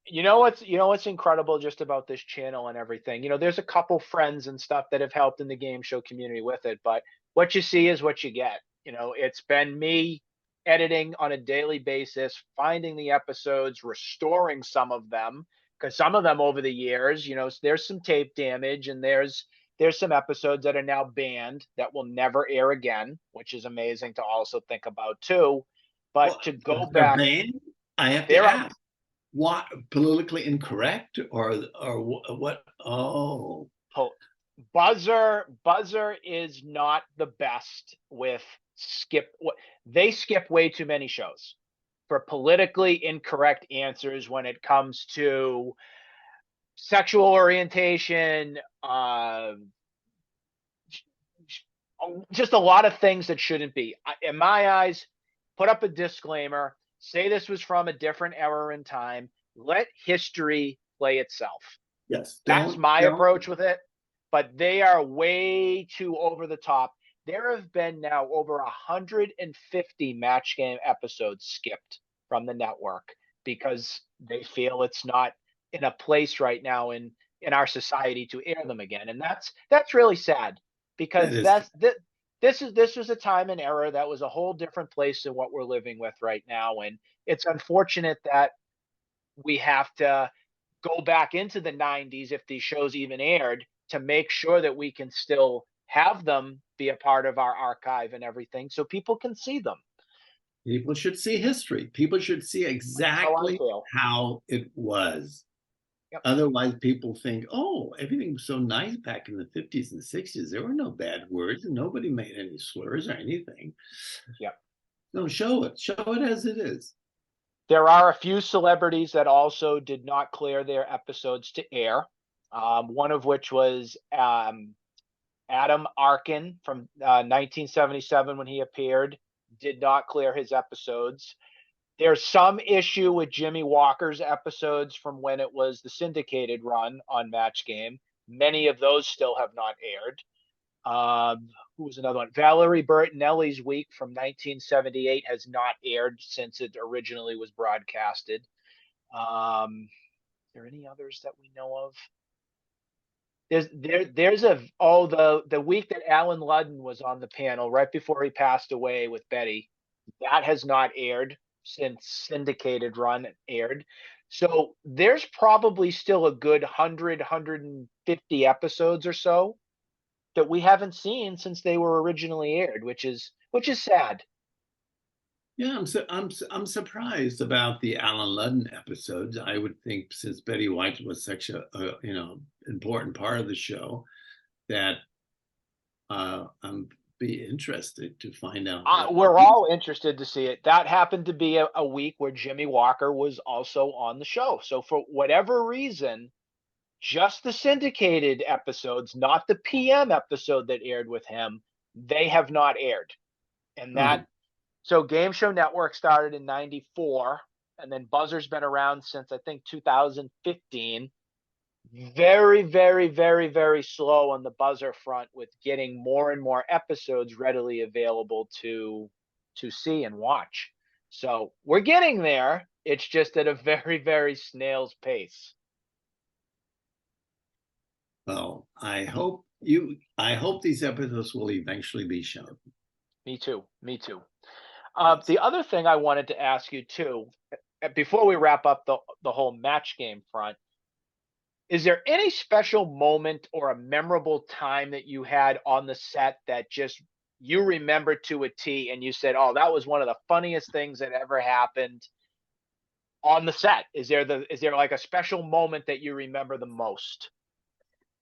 You know what's incredible just about this channel and everything? You know, there's a couple friends and stuff that have helped in the game show community with it, but what you see is what you get. You know, it's been me editing on a daily basis, finding the episodes, restoring some of them, because some of them over the years, you know, there's some tape damage and there's some episodes that are now banned that will never air again, which is amazing to also think about too. But to go back, I have to ask. What, politically incorrect or what? Oh, Buzzer is not the best with they skip way too many shows for politically incorrect answers when it comes to sexual orientation, just a lot of things that shouldn't be. In my eyes, put up a disclaimer. Say this was from a different era in time. Let history play itself. Yes. That's my approach with it. But they are way too over the top. There have been now over 150 match game episodes skipped from the network because they feel it's not in a place right now in our society to air them again. And that's really sad because this was a time and era that was a whole different place than what we're living with right now. And it's unfortunate that we have to go back into the 90s, if these shows even aired, to make sure that we can still have them be a part of our archive and everything so people can see them. People should see history. People should see exactly how it was. Yep. Otherwise, people think, oh, everything was so nice back in the 50s and 60s. There were no bad words and nobody made any slurs or anything. Yep. No, show it. Show it as it is. There are a few celebrities that also did not clear their episodes to air. One of which was Adam Arkin from 1977 when he appeared, did not clear his episodes. There's some issue with Jimmy Walker's episodes from when it was the syndicated run on Match Game. Many of those still have not aired. Who was another one? Valerie Bertinelli's week from 1978 has not aired since it originally was broadcasted. Are there any others that we know of? there's the week that Alan Ludden was on the panel right before he passed away with Betty, that has not aired since syndicated run aired. So there's probably still a good 150 episodes or so that we haven't seen since they were originally aired, which is sad. Yeah, I'm surprised about the Alan Ludden episodes. I would think since Betty White was such a important part of the show, that I'm be interested to find out. We're all interested to see it. That happened to be a week where Jimmy Walker was also on the show. So for whatever reason, just the syndicated episodes, not the PM episode that aired with him, they have not aired. And that, so Game Show Network started in 94, and then Buzzr's been around since I think 2015. Very, very, very, very slow on the Buzzer front with getting more and more episodes readily available to see and watch. So we're getting there. It's just at a very, very snail's pace. Well, I hope these episodes will eventually be shown. Me too. Me too. The other thing I wanted to ask you too, before we wrap up the whole match game front, is there any special moment or a memorable time that you had on the set that just you remember to a T and you said, "Oh, that was one of the funniest things that ever happened on the set"? Is there like a special moment that you remember the most?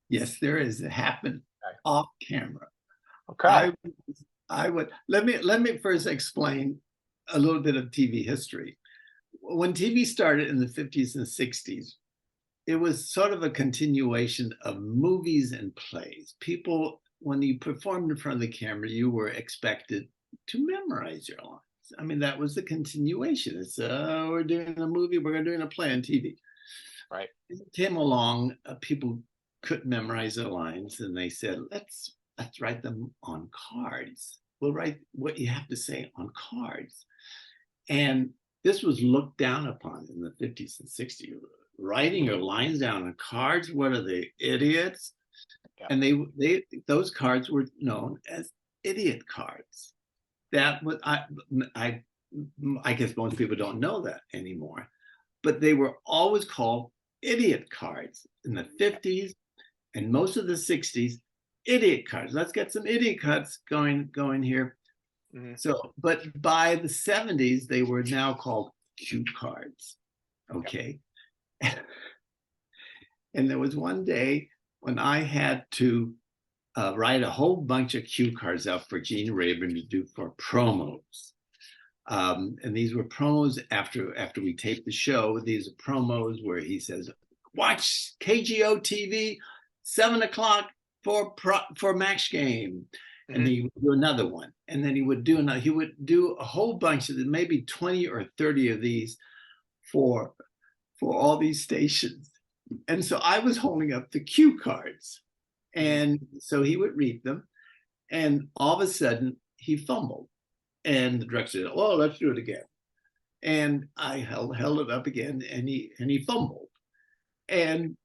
Yes, there is. It happened off camera. Okay. I would let me first explain a little bit of TV history. When TV started in the 50s and 60s, it was sort of a continuation of movies and plays. People, when you performed in front of the camera, you were expected to memorize your lines. I mean, that was the continuation. It's we're doing a movie, we're doing a play on TV. Right. It came along, people couldn't memorize their lines, and they said, let's write them on cards. We'll write what you have to say on cards. And this was looked down upon in the 50s and 60s. Writing your lines down on cards, what are they, idiots? Yeah. And those cards were known as idiot cards. That was I guess most people don't know that anymore, but they were always called idiot cards in the 50s and most of the 60s. Idiot cards. Let's get some idiot cards going here. Mm-hmm. So, but by the 70s, they were now called cue cards. Okay. And there was one day when I had to write a whole bunch of cue cards out for Gene Rayburn to do for promos. And these were promos after we taped the show. These are promos where he says, watch KGO TV, 7:00 for Max Game. And then he would do another one. And then he would do another. He would do a whole bunch of them, maybe 20 or 30 of these for all these stations. And so I was holding up the cue cards. And so he would read them. And all of a sudden he fumbled. And the director said, "Oh, let's do it again." And I held it up again, and he fumbled. And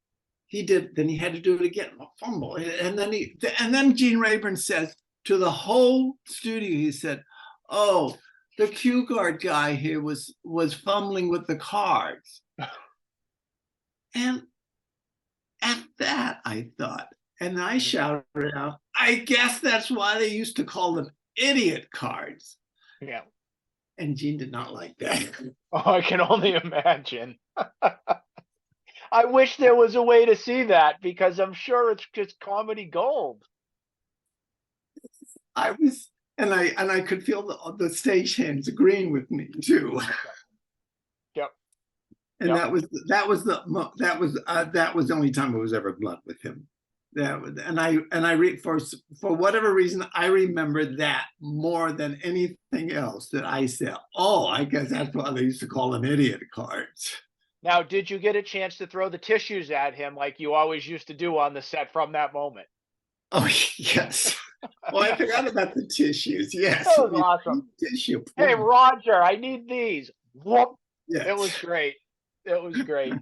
he did, then he had to do it again, fumble. And then Gene Rayburn says to the whole studio, he said, "Oh, the cue card guy here was fumbling with the cards." And at that, I thought, and I shouted out, "I guess that's why they used to call them idiot cards." Yeah. And Gene did not like that. Oh, I can only imagine. I wish there was a way to see that, because I'm sure it's just comedy gold. I could feel the stagehands agreeing with me too. Yep. And that was the only time I was ever blunt with him. For whatever reason, I remember that more than anything else, that I said, "Oh, I guess that's why they used to call them idiot cards." Now, did you get a chance to throw the tissues at him like you always used to do on the set from that moment? Oh, yes. Well, I forgot about the tissues. Yes. That was awesome. Tissue. Hey, Roger, I need these. Whoop. Yes. It was great. It was great.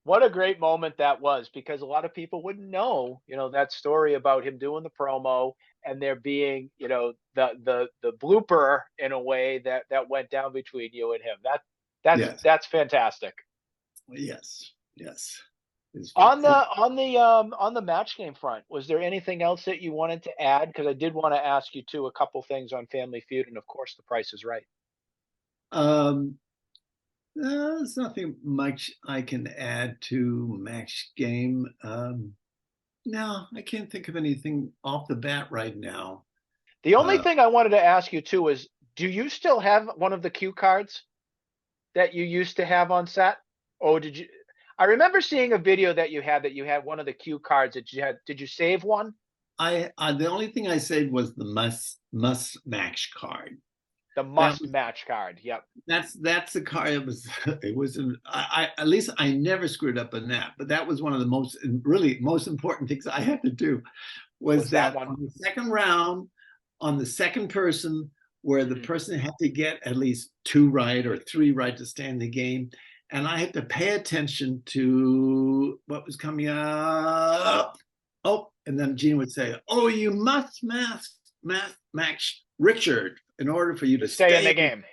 What a great moment that was, because a lot of people wouldn't know, that story about him doing the promo and there being, the blooper in a way that went down between you and him. That's Yes, that's fantastic. yes, yes. It's, On the match game front, was there anything else that you wanted to add? Because I did want to ask you too a couple things on Family Feud, and of course, The Price is Right. um, there's nothing much I can add to Max Game. No, I can't think of anything off the bat right now. The only Uh, thing I wanted to ask you too is, do you still have one of the cue cards that you used to have on set? Or did you? I remember seeing a video that you had one of the cue cards that you had. Did you save one? I the only thing I said was the must match card. The That must was match card. Yep. that's the card. It was I at least I never screwed up on that. But that was one of the most important things I had to do was Was that that one? on the second round, on the second person, where the Mhm. person had to get at least 2 right or 3 right to stay in the game. And I had to pay attention to what was coming up. Oh, and then Gene would say, "Oh, you must match Richard in order for you To to stay in stay." the game.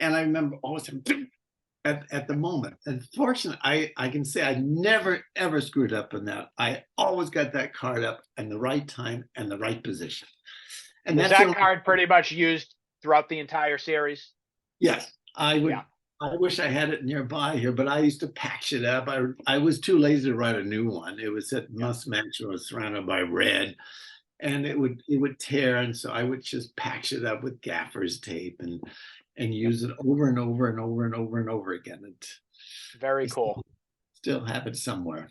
And I remember always at the moment. Unfortunately, I can say I never ever screwed up in that. I always got that card up in the right time and the right position. And Was that's the that only, card pretty much used throughout the entire series? yes, I would. Yeah. I wish I had it nearby here, but I used to patch it up. I was too lazy to write a new one. It was at Yeah. must match and was surrounded by red, and it would tear, and so I would just patch it up with gaffer's tape and Yep. use it over and over and over and over and over again. And Very I cool. still have it somewhere.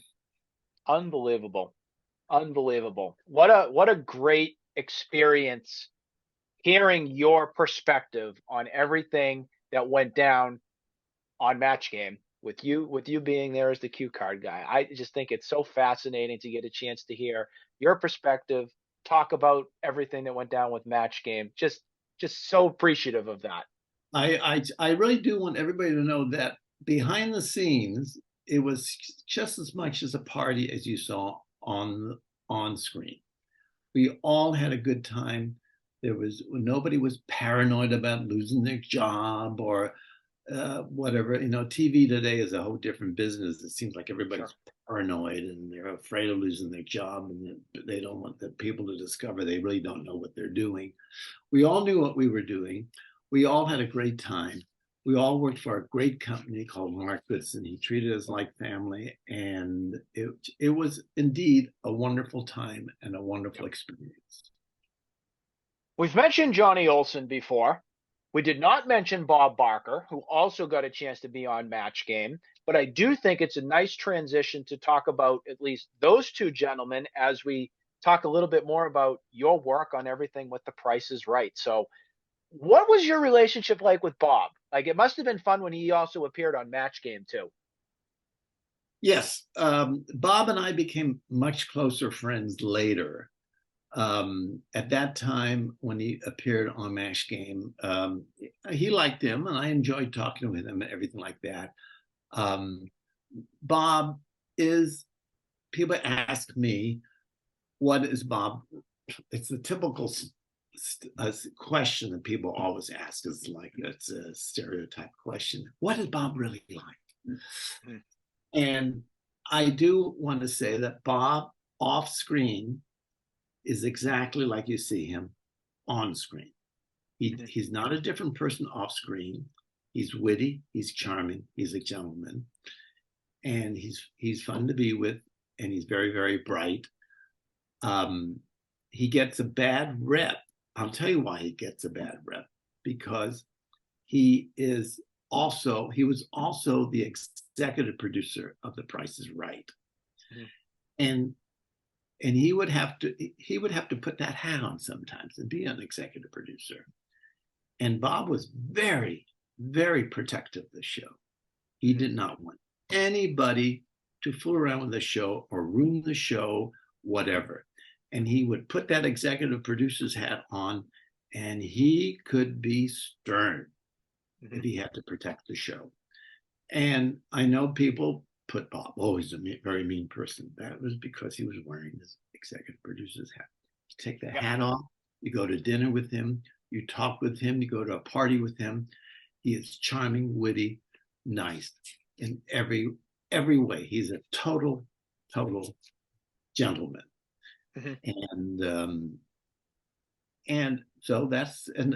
Unbelievable. Unbelievable. What a great experience hearing your perspective on everything that went down on Match Game with you being there as the cue card guy. I just think it's so fascinating to get a chance to hear your perspective, talk about everything that went down with Match Game. Just so appreciative of that. I really do want everybody to know that behind the scenes, it was just as much as a party as you saw on screen. We all had a good time. Nobody was paranoid about losing their job or whatever. TV today is a whole different business. It seems like everybody's Sure. paranoid and they're afraid of losing their job, and they don't want the people to discover they really don't know what they're doing. We all knew what we were doing. We all had a great time. We all worked for a great company called Mark Goodson. He treated us like family, and it was indeed a wonderful time and a wonderful experience. We've mentioned Johnny Olson before. We did not mention Bob Barker, who also got a chance to be on Match Game. But I do think it's a nice transition to talk about at least those two gentlemen as we talk a little bit more about your work on everything with The Price is Right. So, what was your relationship like with Bob? Like, it must have been fun when he also appeared on Match Game too. Yes, Bob and I became much closer friends later. At that time, when he appeared on Match Game, he liked him, and I enjoyed talking with him and everything like that. Um, Bob is, people ask me, what is Bob? It's the typical question that people always ask. Is like, it's a stereotype question. What is Bob really like? Mhm. And I do want to say that Bob off screen is exactly like you see him on screen. He's not a different person off screen. He's witty, he's charming, he's a gentleman, and he's fun to be with, and he's very, very bright. He gets a bad rep. I'll tell you why he gets a bad rep, because he was also the executive producer of The Price is Right. Mhm. And he would have to put that hat on sometimes and be an executive producer. And Bob was very, very protective of the show. He did not want anybody to fool around with the show or ruin the show, whatever. And he would put that executive producer's hat on, and he could be stern if he had to protect the show. And I know people put Bob, oh, he's a very mean person. That was because he was wearing his executive producer's hat. You take the hat off, you go to dinner with him, you talk with him, you go to a party with him. He is charming, witty, nice in every way. He's a total gentleman. And so that's, and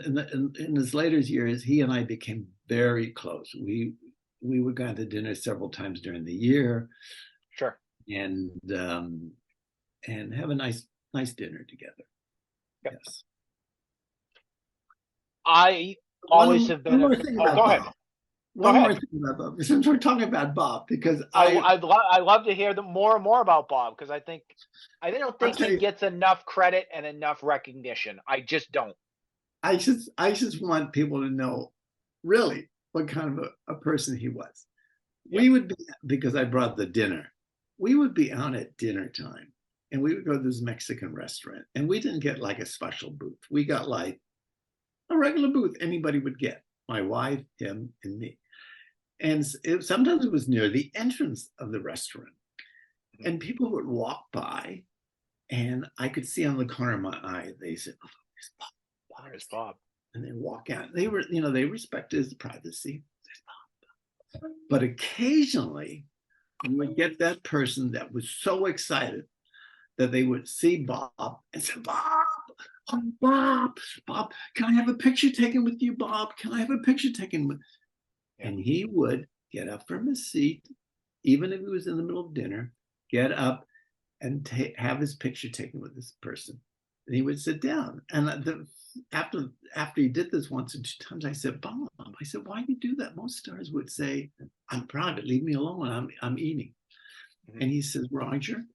in his later years, he and I became very close. We would go to dinner several times during the year. Sure. And have a nice dinner together. Yep. Yes. I always have been. One more thing about Bob. One more thing about Bob. Since we're talking about Bob, because I love to hear more and more about Bob, because I don't think he gets enough credit and enough recognition. I just don't. I just want people to know really what kind of a person he was. Yep. We would be, because I brought the dinner, we would be out at dinner time and we would go to this Mexican restaurant, and we didn't get like a special booth. We got like a regular booth anybody would get, my wife, him, and me. And sometimes it was near the entrance of the restaurant. And people would walk by, and I could see on the corner of my eye, they said, oh, there's Bob. There's Bob. And they walk out. They were, they respected his privacy. There's Bob. But occasionally, you would get that person that was so excited that they would see Bob and say, Bob, oh, Bob, can I have a picture taken with you, Bob? Can I have a picture taken with? And he would get up from his seat, even if he was in the middle of dinner, get up and have his picture taken with this person. And he would sit down. And after he did this once or two times, I said, Bob, I said, why do you do that? Most stars would say, I'm private, leave me alone, I'm eating. And he says, Roger,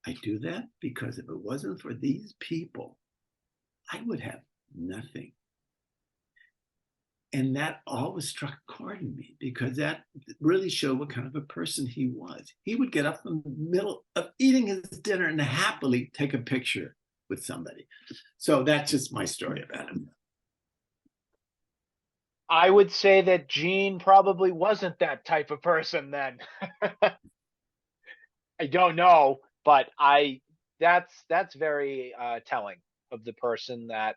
I do that because if it wasn't for these people, I would have nothing. And that always struck a chord in me, because that really showed what kind of a person he was. He would get up in the middle of eating his dinner and happily take a picture with somebody. So that's just my story about him. I would say that Gene probably wasn't that type of person then. I don't know, but that's very telling of the person that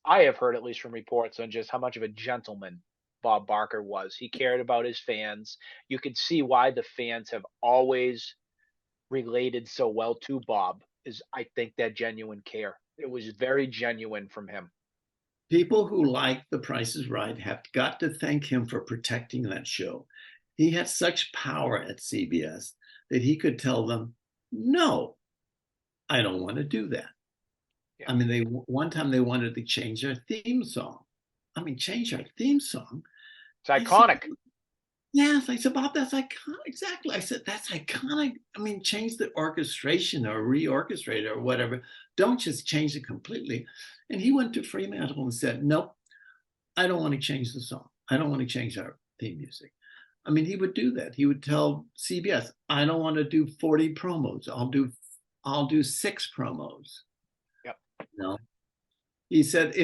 I have heard, at least from reports, on just how much of a gentleman Bob Barker was. He cared about his fans. You could see why the fans have always related so well to Bob, is I think that genuine care. It was very genuine from him. People who like The Price is Right have got to thank him for protecting that show. He had such power at CBS that he could tell them, no, I don't want to do that. Yeah. I mean, one time they wanted to change their theme song. I mean, change our theme song. It's iconic. Yes, I said, Bob, that's iconic. Exactly. I said, that's iconic. I mean, change the orchestration or reorchestrate it or whatever. Don't just change it completely. And he went to Fremantle and said, nope, I don't want to change the song. I don't want to change our theme music. I mean, he would do that. He would tell CBS, I don't want to do 40 promos. I'll do 6 promos. Yep. No. He said,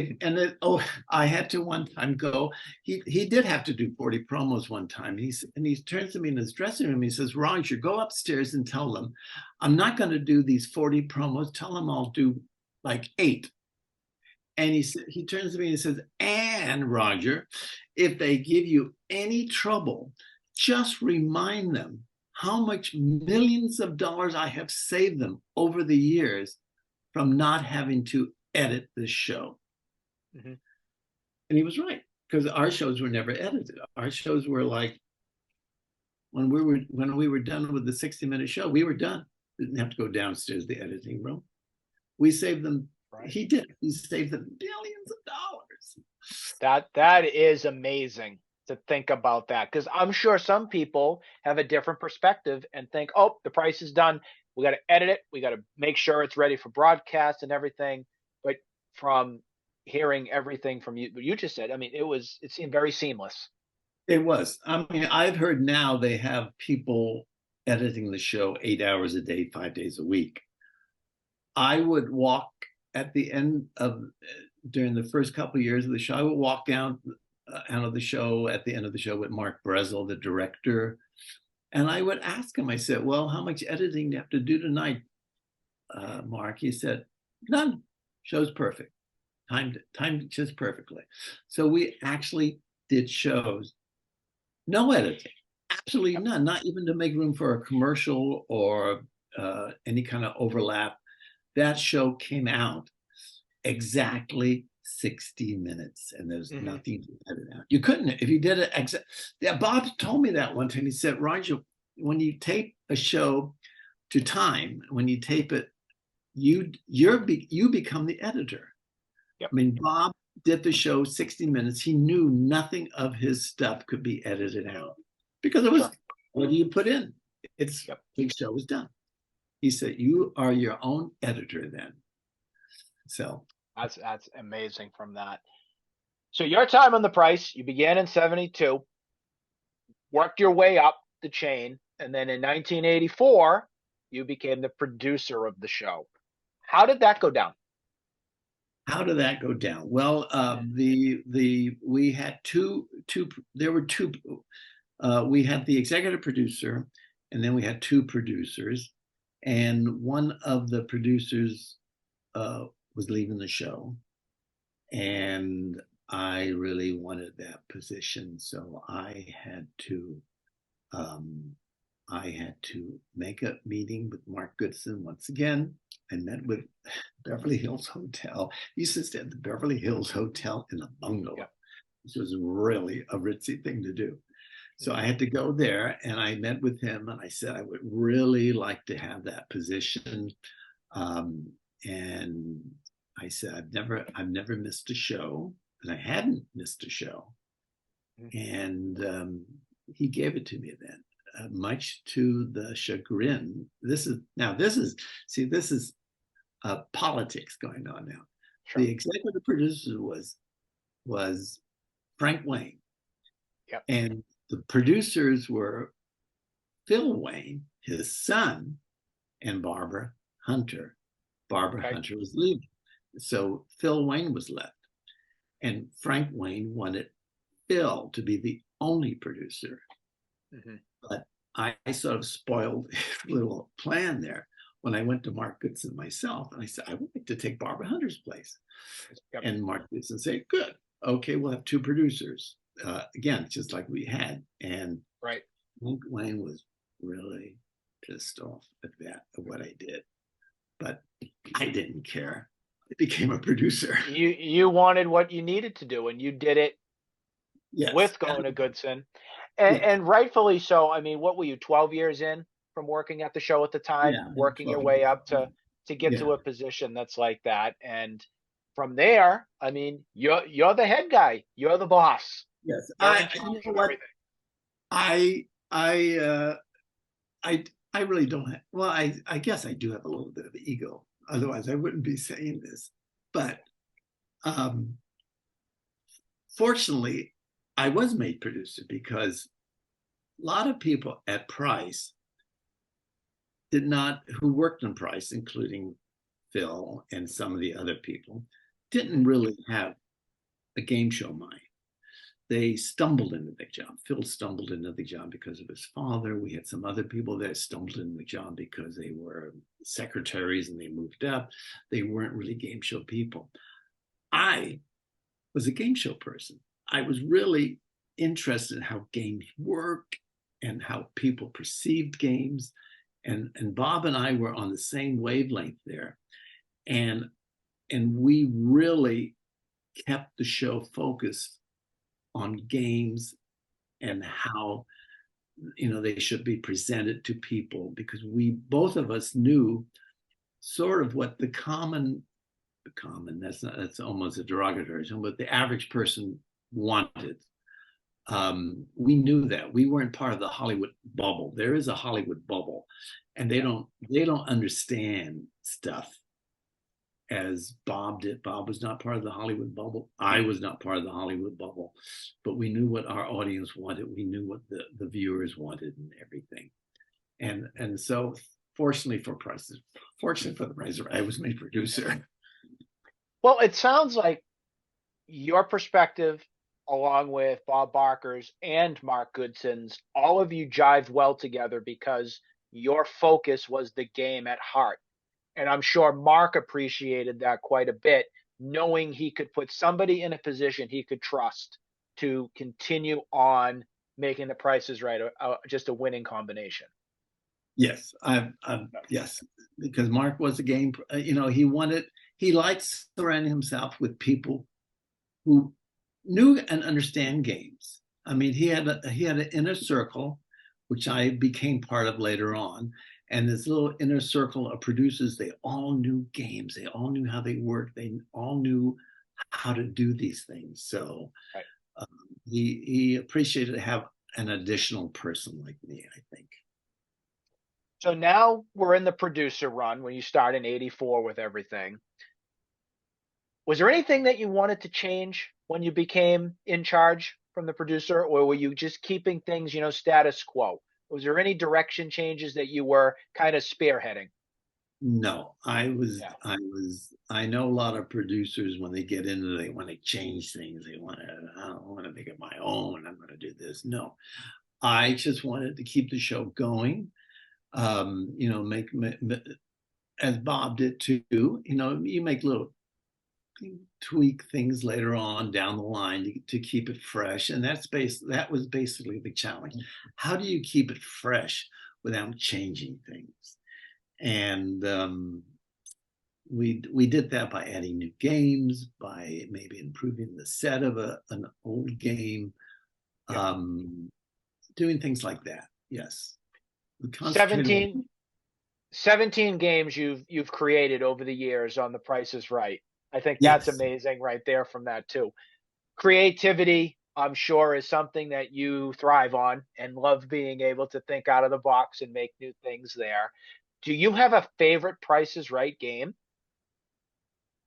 I had to one time go. He did have to do 40 promos one time. He turns to me in his dressing room. He says, Roger, go upstairs and tell them, I'm not going to do these 40 promos. Tell them I'll do like 8. And he turns to me and he says, and Roger, if they give you any trouble, just remind them how much millions of dollars I have saved them over the years from not having to edit this show. Mm-hmm. And he was right, because our shows were never edited. Our shows were like, when we were done with the 60-minute show, we were done. Didn't have to go downstairs to the editing room. We saved them. Right. He did. He saved them billions of dollars. That is amazing to think about that, because I'm sure some people have a different perspective and think, oh, the price is done. We got to edit it. We got to make sure it's ready for broadcast and everything. But from hearing everything from you, what you just said, I mean, it seemed very seamless. It was. I mean, I've heard now they have people editing the show 8 hours a day, 5 days a week. I would walk at the end during the first couple of years of the show, I would walk down out of the show at the end of the show with Mark Brezel, the director, And I would ask him, I said, well, how much editing do you have to do tonight, Mark? He said, none. Show's perfect. Timed just perfectly. So we actually did shows, no editing, absolutely none, not even to make room for a commercial or any kind of overlap. That show came out exactly 60 minutes, and there's nothing to edit out. You couldn't, if you did it. Yeah, Bob told me that one time. He said, Roger, when you tape a show to time, when you tape it, you become the editor. Yep. I mean, Bob did the show 60 minutes. He knew nothing of his stuff could be edited out because it was, what do you put in? It's, the show was done. He said, you are your own editor then. So that's amazing from that. So your time on The Price, you began in 72, worked your way up the chain, and then in 1984, you became the producer of the show. How did that go down? How did that go down? Well, we had two. There were two. We had the executive producer, and then we had two producers, and one of the producers was leaving the show, and I really wanted that position, so I had to make a meeting with Mark Goodson once again. I met with Beverly Hills Hotel. He used to stay at the Beverly Hills Hotel in a bungalow, which was really a ritzy thing to do. So I had to go there, and I met with him, and I said I would really like to have that position. And I said I've never missed a show, and I hadn't missed a show. And he gave it to me then. Much to the chagrin. This is politics going on now. Sure. The executive producer was Frank Wayne, and the producers were Phil Wayne, his son, and Barbara Hunter. Hunter was leaving, so Phil Wayne was left, and Frank Wayne wanted Phil to be the only producer. But I sort of spoiled his little plan there when I went to Mark Goodson myself, and I said, I would like to take Barbara Hunter's place. And Mark Goodson said, good, okay, we'll have two producers. Again, just like we had. And Frank Wayne was really pissed off at what I did. But I didn't care. I became a producer. You wanted what you needed to do, and you did it with going to Goodson. And rightfully so. I mean, what were you, 12 years in from working at the show at the time, working your way up to get to a position that's like that? And from there, I mean, you're the head guy. You're the boss. Yes. I really don't have, well, I guess I do have a little bit of ego. Otherwise, I wouldn't be saying this. But fortunately, I was made producer because a lot of people at Price who worked on Price, including Phil and some of the other people, didn't really have a game show mind. They stumbled into the job. Phil stumbled into the job because of his father. We had some other people that stumbled into the job because they were secretaries and they moved up. They weren't really game show people. I was a game show person. I was really interested in how games work and how people perceived games. And Bob and I were on the same wavelength there. And we really kept the show focused on games and how, they should be presented to people, because both of us knew sort of what the common, that's almost a derogatory term, but the average person wanted. We knew that. We weren't part of the Hollywood bubble. There is a Hollywood bubble, and they don't understand stuff as Bob did. Bob was not part of the Hollywood bubble. I was not part of the Hollywood bubble, but we knew what our audience wanted. We knew what the viewers wanted and everything. And so fortunately for the Price, I was made producer. Well, it sounds like your perspective along with Bob Barker's and Mark Goodson's, all of you jived well together because your focus was the game at heart. And I'm sure Mark appreciated that quite a bit, knowing he could put somebody in a position he could trust to continue on making the prices right, just a winning combination. Yes, yes, because Mark was a game. He liked surrounding himself with people who knew and understand games. I mean, he had an inner circle, which I became part of later on. And this little inner circle of producers, they all knew games. They all knew how they worked. They all knew how to do these things. So Right. He appreciated to have an additional person like me, I think. So now we're in the producer run when you start in 84 with everything. Was there anything that you wanted to change when you became in charge from the producer, or were you just keeping things, status quo? Was there any direction changes that you were kind of spearheading? No, Yeah. I know a lot of producers when they get into it, they want to change things. I want to make it my own. I'm going to do this. No, I just wanted to keep the show going. Make as Bob did too. You make little tweak things later on down the line to keep it fresh, and that was basically the challenge. How do you keep it fresh without changing things? And we did that by adding new games, by maybe improving the set of an old game, doing things like that. Yes. 17 games you've created over the years on The Price is Right. I think that's amazing right there from that too. Creativity, I'm sure, is something that you thrive on and love being able to think out of the box and make new things there. Do you have a favorite Price is Right game?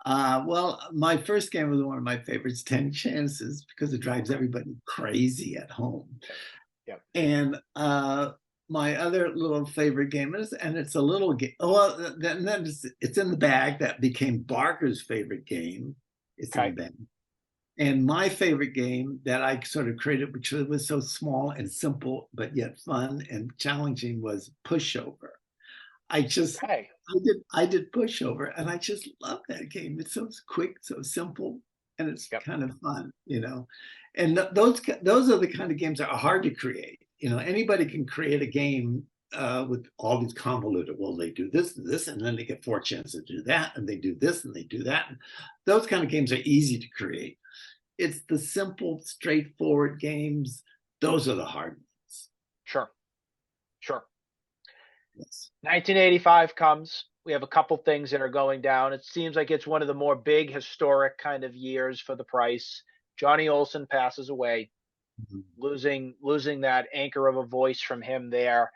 Well, my first game was one of my favorites, 10 Chances, because it drives everybody crazy at home. Yep. And my other little favorite game it's a little game. Well, then it's in the bag. That became Barker's favorite game. It's in the bag. And my favorite game that I sort of created, which was so small and simple, but yet fun and challenging, was Pushover. I did Pushover, and I just love that game. It's so quick, so simple, and it's kind of fun, And those are the kind of games that are hard to create. Anybody can create a game with all these convoluted. Well, they do this and this, and then they get 4 chances to do that, and they do this and they do that. And those kind of games are easy to create. It's the simple, straightforward games. Those are the hard ones. Sure. Yes. 1985 comes. We have a couple things that are going down. It seems like it's one of the more big historic kind of years for the Price. Johnny Olson passes away, losing that anchor of a voice from him there.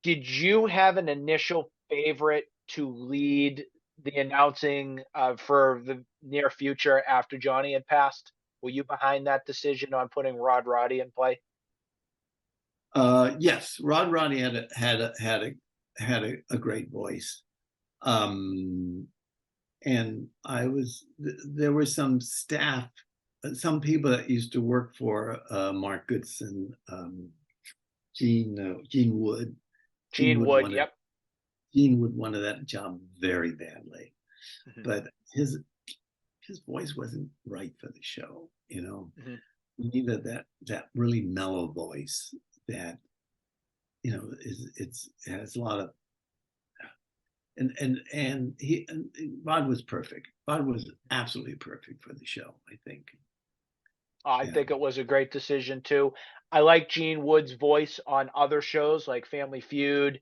Did you have an initial favorite to lead the announcing for the near future after Johnny had passed? Were you behind that decision on putting Rod Roddy in play? Yes, Rod Roddy had a great voice, and there were some staff, some people that used to work for Mark Goodson, Gene Wood. Gene Wood, yep. Gene Wood wanted that job very badly, but his voice wasn't right for the show. We needed that really mellow voice that it has a lot of, and Rod was perfect. Rod was absolutely perfect for the show, I think. I think it was a great decision too. I like Gene Wood's voice on other shows like Family Feud,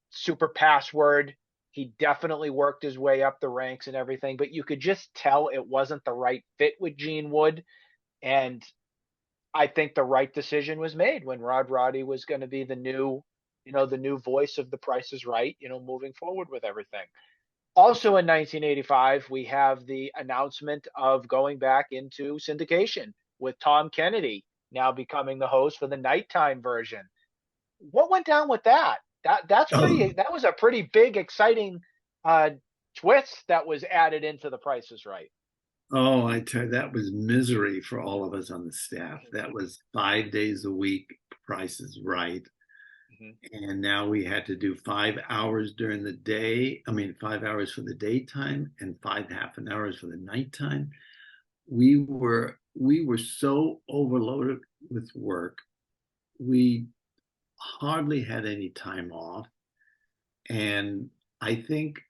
Super Password. He definitely worked his way up the ranks and everything, but you could just tell it wasn't the right fit with Gene Wood. And I think the right decision was made when Rod Roddy was going to be the new voice of The Price is Right, moving forward with everything. Also in 1985, we have the announcement of going back into syndication with Tom Kennedy now becoming the host for the nighttime version. What went down with that? That was a pretty big, exciting twist that was added into The Price is Right. Oh, I tell you, that was misery for all of us on the staff. That was 5 days a week, Price is Right. Mhm. And now we had to do 5 hours during the day. I mean, 5 hours for the daytime and 5 half an hours for the nighttime. We were so overloaded with work. We hardly had any time off. And I think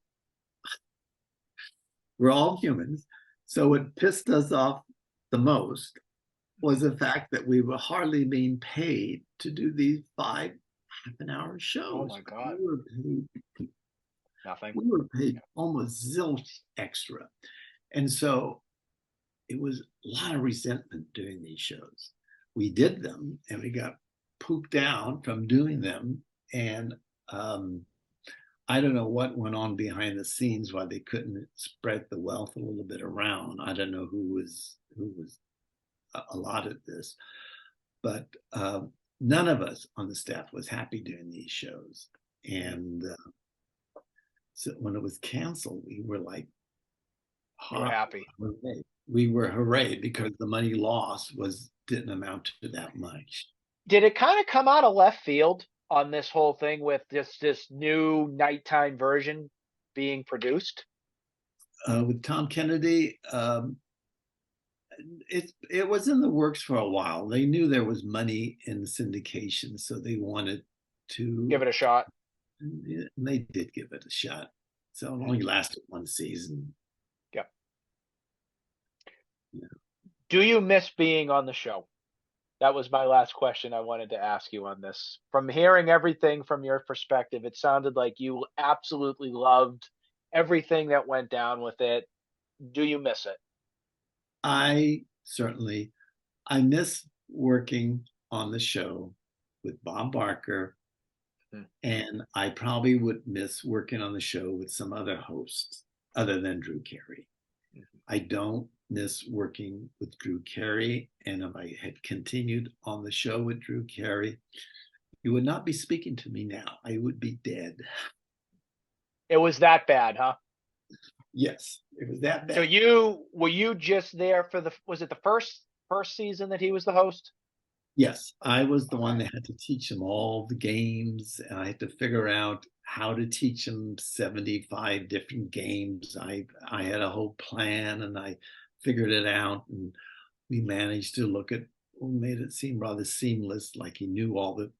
we're all humans. So what pissed us off the most was the fact that we were hardly being paid to do these 5 half-an-hour Oh shows. my God. Nothing. We were paid almost zilch extra. And so it was a lot of resentment doing these shows. We did them and we got pooped down from doing them. And I don't know what went on behind the scenes why they couldn't spread the wealth a little bit around. I don't know who was allotted this, but none of us on the staff was happy doing these shows. And so when it was canceled, we were like, You were happy. hooray. We were hooray because the money lost didn't amount to that much. Did it kind of come out of left field on this whole thing with this new nighttime version being produced? With Tom Kennedy, it was in the works for a while. They knew there was money in syndication, so they wanted to Give it a shot. And they did give it a shot. So it only lasted one season. Yep. Yeah. Do you miss being on the show? That was my last question I wanted to ask you on this. From hearing everything from your perspective, it sounded like you absolutely loved everything that went down with it. Do you miss it? I miss working on the show with Bob Barker, and I probably would miss working on the show with some other hosts other than Drew Carey. I don't miss working with Drew Carey, and if I had continued on the show with Drew Carey, you would not be speaking to me now. I would be dead. It was that bad, huh? Yes, it was that bad. So were you just there for was it the first season that he was the host? Yes, I was the one that had to teach him all the games, and I had to figure out how to teach him 75 different games. I had a whole plan, and I figured it out, and we managed to we made it seem rather seamless, like he knew all the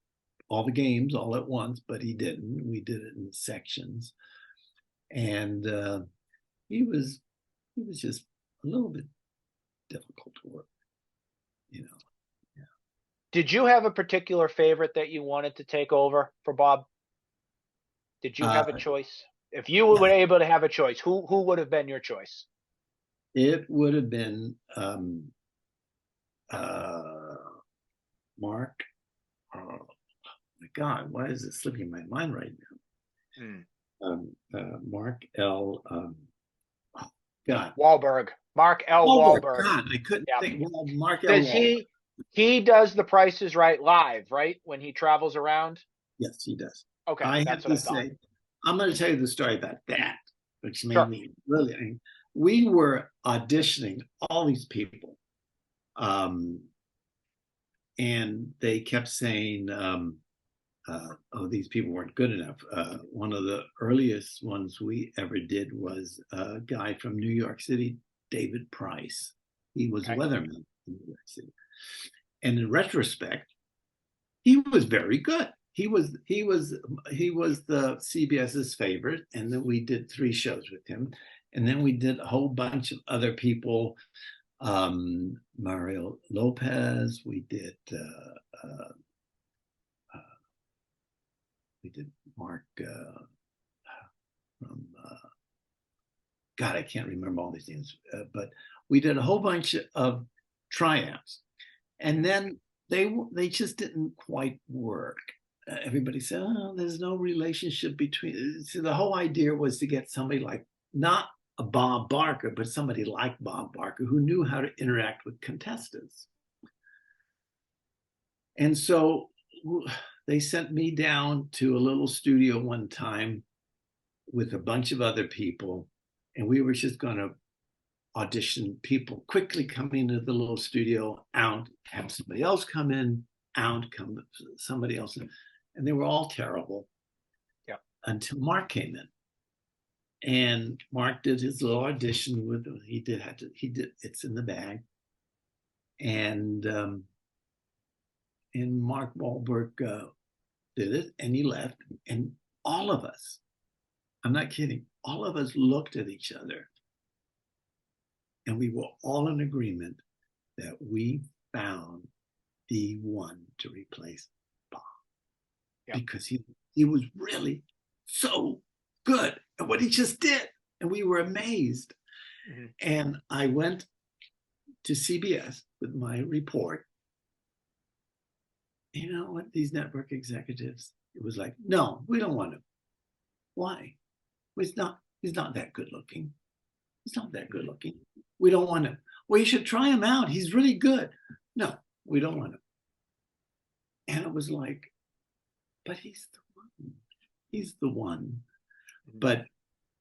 games all at once, but he didn't. We did it in sections, and he was just a little bit difficult to work, you know. Did you have a particular favorite that you wanted to take over for Bob? Did you have a choice? If you were able to have a choice, who would have been your choice? It would have been Mark. Oh my God, why is it slipping my mind right now? Mark L. God. Wahlberg. Mark L. Wahlberg. God, I couldn't think. Well, Mark L. Does he does The Price is Right live, right? When he travels around? Yes, he does. Okay, that's what I thought. I'm going to tell you the story about that, which made me really. I mean, we were auditioning all these people, and they kept saying, "Oh, these people weren't good enough." One of the earliest ones we ever did was a guy from New York City, David Price. He was a weatherman in New York City. And in retrospect, he was very good. He was the CBS's favorite, and then we did 3 shows with him, and then we did a whole bunch of other people. Mario Lopez. We did Mark from God, I can't remember all these names, but we did a whole bunch of tryouts. And then they just didn't quite work. Everybody said, "Oh, there's no relationship between." So the whole idea was to get somebody like, not a Bob Barker, but somebody like Bob Barker who knew how to interact with contestants. And so they sent me down to a little studio one time with a bunch of other people, and we were just going to audition people quickly coming into the little studio, out, have somebody else come in, out, come somebody else in. And they were all terrible. Yeah. Until Mark came in. And Mark did his little audition with him. He did It's in the Bag. And Mark Wahlberg did it, and he left. And all of us, I'm not kidding, all of us looked at each other, and we were all in agreement that we found the one to replace Bob. Yeah. Because he was really so good at what he just did, and we were amazed. Mm-hmm. And I went to CBS with my report. You know what, these network executives, it was like, no, we don't want him. Why? He's not that good looking. He's not that good looking. We don't want him. Well, you should try him out. He's really good. No, we don't want him. And it was like, but he's the one. He's the one. But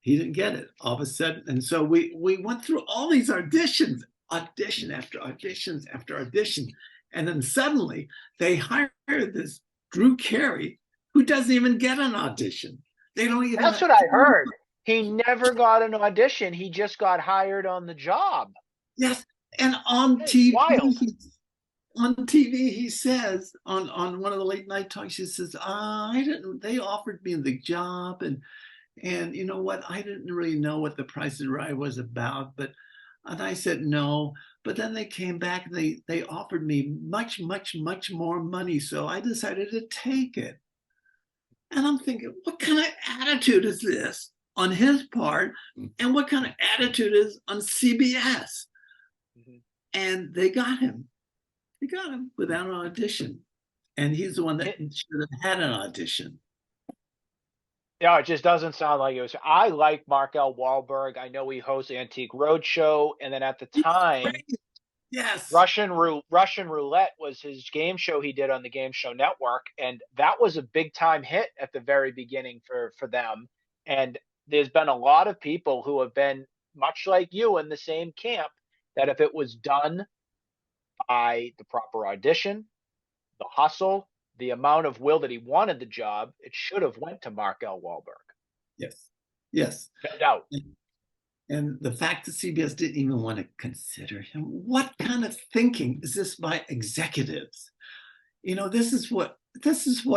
he didn't get it all of a sudden. And so we went through all these auditions, audition after auditions after audition. And then suddenly they hired this Drew Carey, who doesn't even get an audition. They don't even. That's what I heard. He never got an audition. He just got hired on the job. Yes. And on TV, he says, on one of the late night talks, he says, they offered me the job. And you know what? I didn't really know what The Price is Right was about, and I said no. But then they came back and they offered me much, much, much more money. So I decided to take it. And I'm thinking, what kind of attitude is this on his part? And what kind of attitude is on CBS? Mm-hmm. And they got him. They got him without an audition. And he's the one that should have had an audition. Yeah, it just doesn't sound like it was. I like Mark L. Wahlberg. I know he hosts Antique Roadshow, and then at the time, yes, Russian Roulette was his game show he did on the Game Show Network, and that was a big time hit at the very beginning for them. And there's been a lot of people who have been much like you in the same camp, that if it was done by the proper audition, the hustle, the amount of will that he wanted the job, it should have went to Mark L. Wahlberg. Yes. Yes. No doubt. And the fact that CBS didn't even want to consider him, what kind of thinking is this by executives? You know, this is what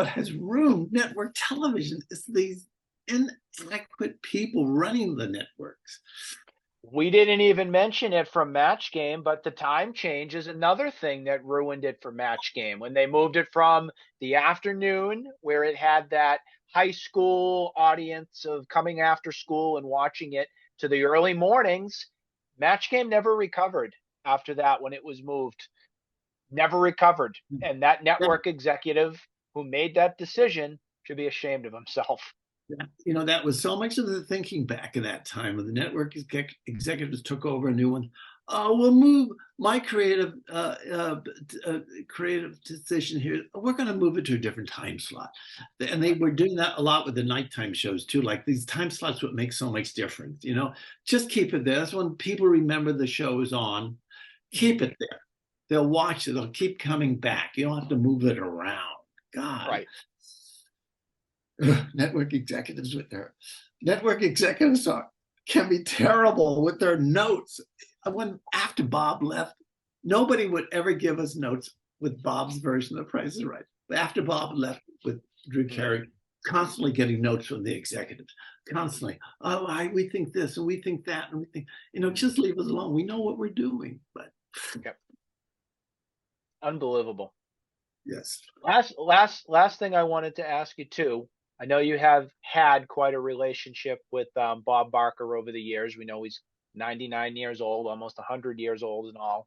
has ruined network television, is these inadequate people running the networks. We didn't even mention it from Match Game, but the time change is another thing that ruined it for Match Game. When they moved it from the afternoon, where it had that high school audience of coming after school and watching it, to the early mornings, Match Game never recovered after that when it was moved. Never recovered. And that network executive who made that decision should be ashamed of himself. You know, that was so much of the thinking back in that time when the network executives took over a new one. We'll move my creative decision here. We're going to move it to a different time slot. And they were doing that a lot with the nighttime shows too. Like, these time slots would make so much difference. You know, just keep it there. That's when people remember the show is on. Keep it there. They'll watch it. They'll keep coming back. You don't have to move it around. God. Right. Network executives can be terrible with their notes. After Bob left, nobody would ever give us notes with Bob's version of Price is Right. But after Bob left with Drew Carey, constantly getting notes from the executives, constantly. We think this and we think that, and we think, just leave us alone. We know what we're doing. But yep. Unbelievable. Yes. Last thing I wanted to ask you too. I know you have had quite a relationship with Bob Barker over the years. We know he's 99 years old, almost 100 years old and all.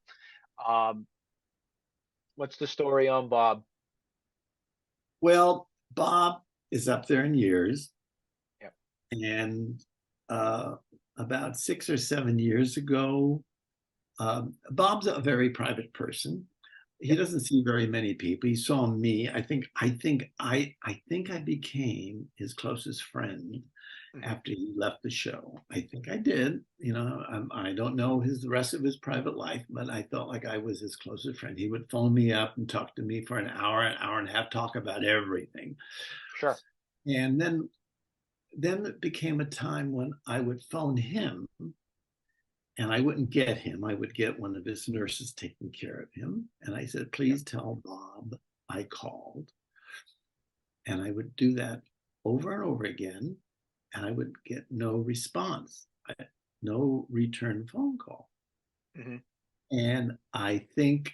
What's the story on Bob? Well, Bob is up there in years. Yep. And about 6 or 7 years ago, Bob's a very private person. He doesn't see very many people. He saw me. I think I became his closest friend. after he left the show. I think I did. I don't know the rest of his private life, but I felt like I was his closest friend. He would phone me up and talk to me for an hour and a half, talk about everything. Sure. And then it became a time when I would phone him, and I wouldn't get him. I would get one of his nurses taking care of him. And I said, please tell Bob I called. And I would do that over and over again. And I would get no response, no return phone call. Mm-hmm. And I think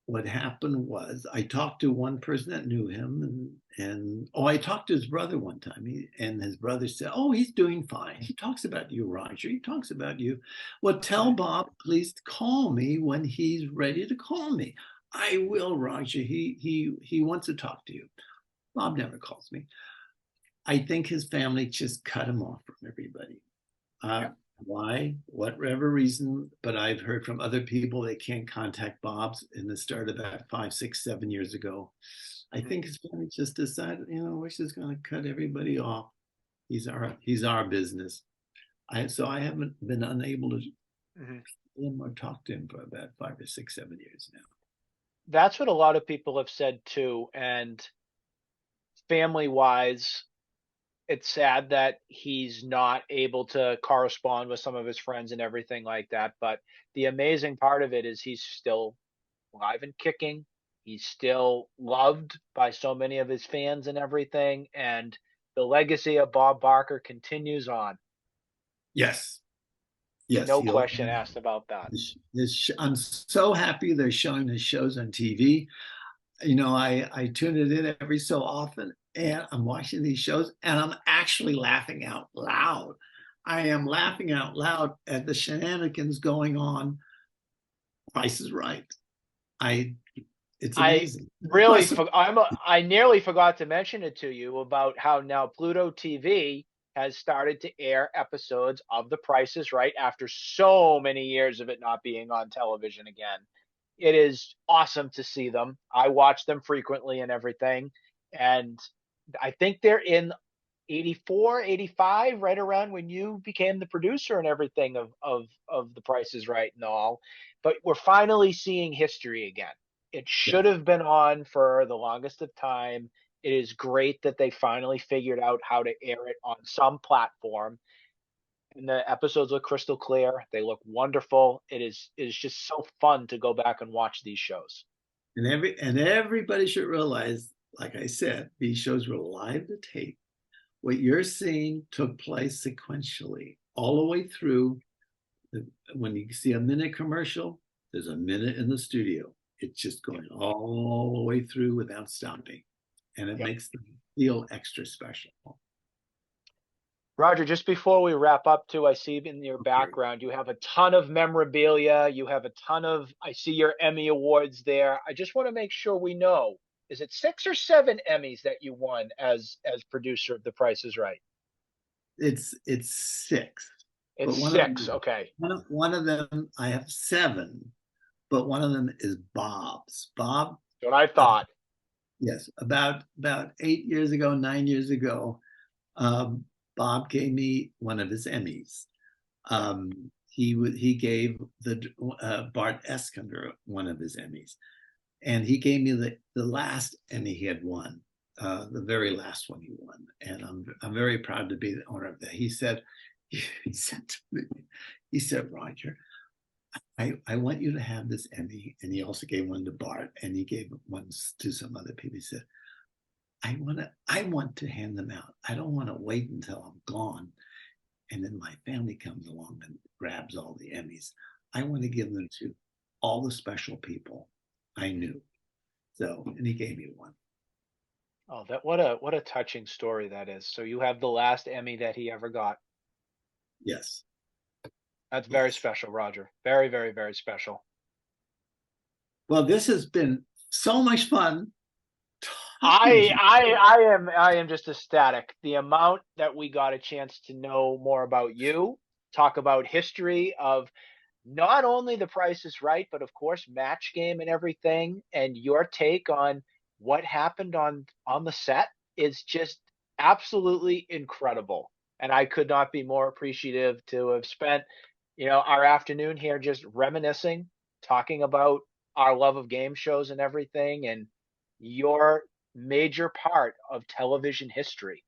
what happened was I talked to one person that knew him, and I talked to his brother one time, and his brother said, oh, he's doing fine. He talks about you, Roger. He talks about you. Well, tell Bob, please call me when he's ready to call me. I will, Roger. He wants to talk to you. Bob never calls me. I think his family just cut him off from everybody. Why? Whatever reason, but I've heard from other people they can't contact Bob's, and it started about 5, 6, 7 years ago. I think his family just decided, we're just going to cut everybody off. He's our business. So I haven't been unable to see him or talk to him for about 5 or 6, 7 years now. That's what a lot of people have said too. And family-wise, it's sad that he's not able to correspond with some of his friends and everything like that. But the amazing part of it is he's still alive and kicking. He's still loved by so many of his fans and everything. And the legacy of Bob Barker continues on. Yes. Yes. No question asked about that. I'm so happy they're showing his shows on TV. I tune it in every so often, and I'm watching these shows, and I'm actually laughing out loud. I am laughing out loud at the shenanigans going on. Price is Right. It's amazing. I nearly forgot to mention it to you about how now Pluto TV has started to air episodes of The Price is Right after so many years of it not being on television again. It is awesome to see them. I watch them frequently and everything. And I think they're in 84, 85, right around when you became the producer and everything of The Price is Right and all. But we're finally seeing history again. It should have been on for the longest of time. It is great that they finally figured out how to air it on some platform. And the episodes look crystal clear. They look wonderful. It is just so fun to go back and watch these shows. And everybody should realize, like I said, these shows were live to tape. What you're seeing took place sequentially all the way through. When you see a minute commercial, there's a minute in the studio. It's just going all the way through without stopping. And it makes them feel extra special. Roger, just before we wrap up too, I see in your background, you have a ton of memorabilia. You have a ton of, I see your Emmy Awards there. I just want to make sure we know, is it 6 or 7 Emmys that you won as producer of The Price is Right? It's 6. It's 6, okay. One of them, I have 7, but one of them is Bob's. Bob. That's what I thought. Yes, about 8 years ago, 9 years ago, Bob gave me one of his Emmys. He gave the Bart Eskander one of his Emmys, and he gave me the last Emmy he had won, the very last one he won, and I'm very proud to be the owner of that. He said to me, Roger, I want you to have this Emmy, and he also gave one to Bart, and he gave one to some other people. He said, I want to hand them out. I don't want to wait until I'm gone, and then my family comes along and grabs all the Emmys. I want to give them to all the special people I knew. So, and he gave me one. Oh, what a touching story that is. So you have the last Emmy that he ever got. Yes. That's very special, Roger. Very, very, very special. Well, this has been so much fun. I am just ecstatic. The amount that we got a chance to know more about you, talk about history of not only The Price is Right, but of course Match Game and everything, and your take on what happened on the set is just absolutely incredible. And I could not be more appreciative to have spent, our afternoon here just reminiscing, talking about our love of game shows and everything, and your major part of television history.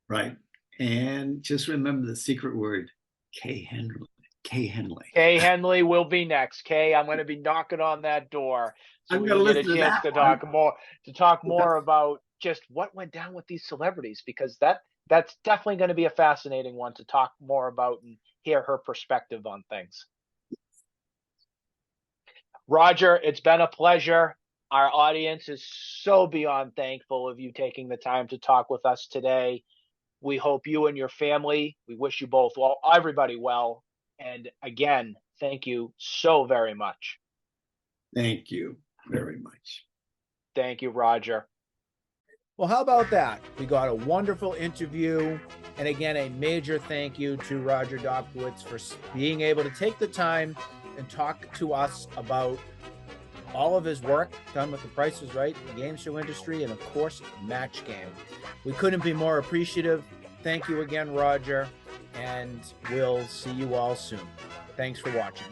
Right. And just remember the secret word, Kay Henley. Kay Henley. Kay Henley will be next. Kay, I'm going to be knocking on that door so I'm we going to can get a listen to chance that to talk more about just what went down with these celebrities, because that's definitely going to be a fascinating one to talk more about and hear her perspective on things. Roger, it's been a pleasure. Our audience is so beyond thankful of you taking the time to talk with us today. We hope you and your family, we wish you both well, everybody well. And again, thank you so very much. Thank you very much. Thank you, Roger. Well, how about that? We got a wonderful interview. And again, a major thank you to Roger Dobkowitz for being able to take the time and talk to us about all of his work done with The Price is Right, the game show industry, and of course, Match Game. We couldn't be more appreciative. Thank you again, Roger, and we'll see you all soon. Thanks for watching.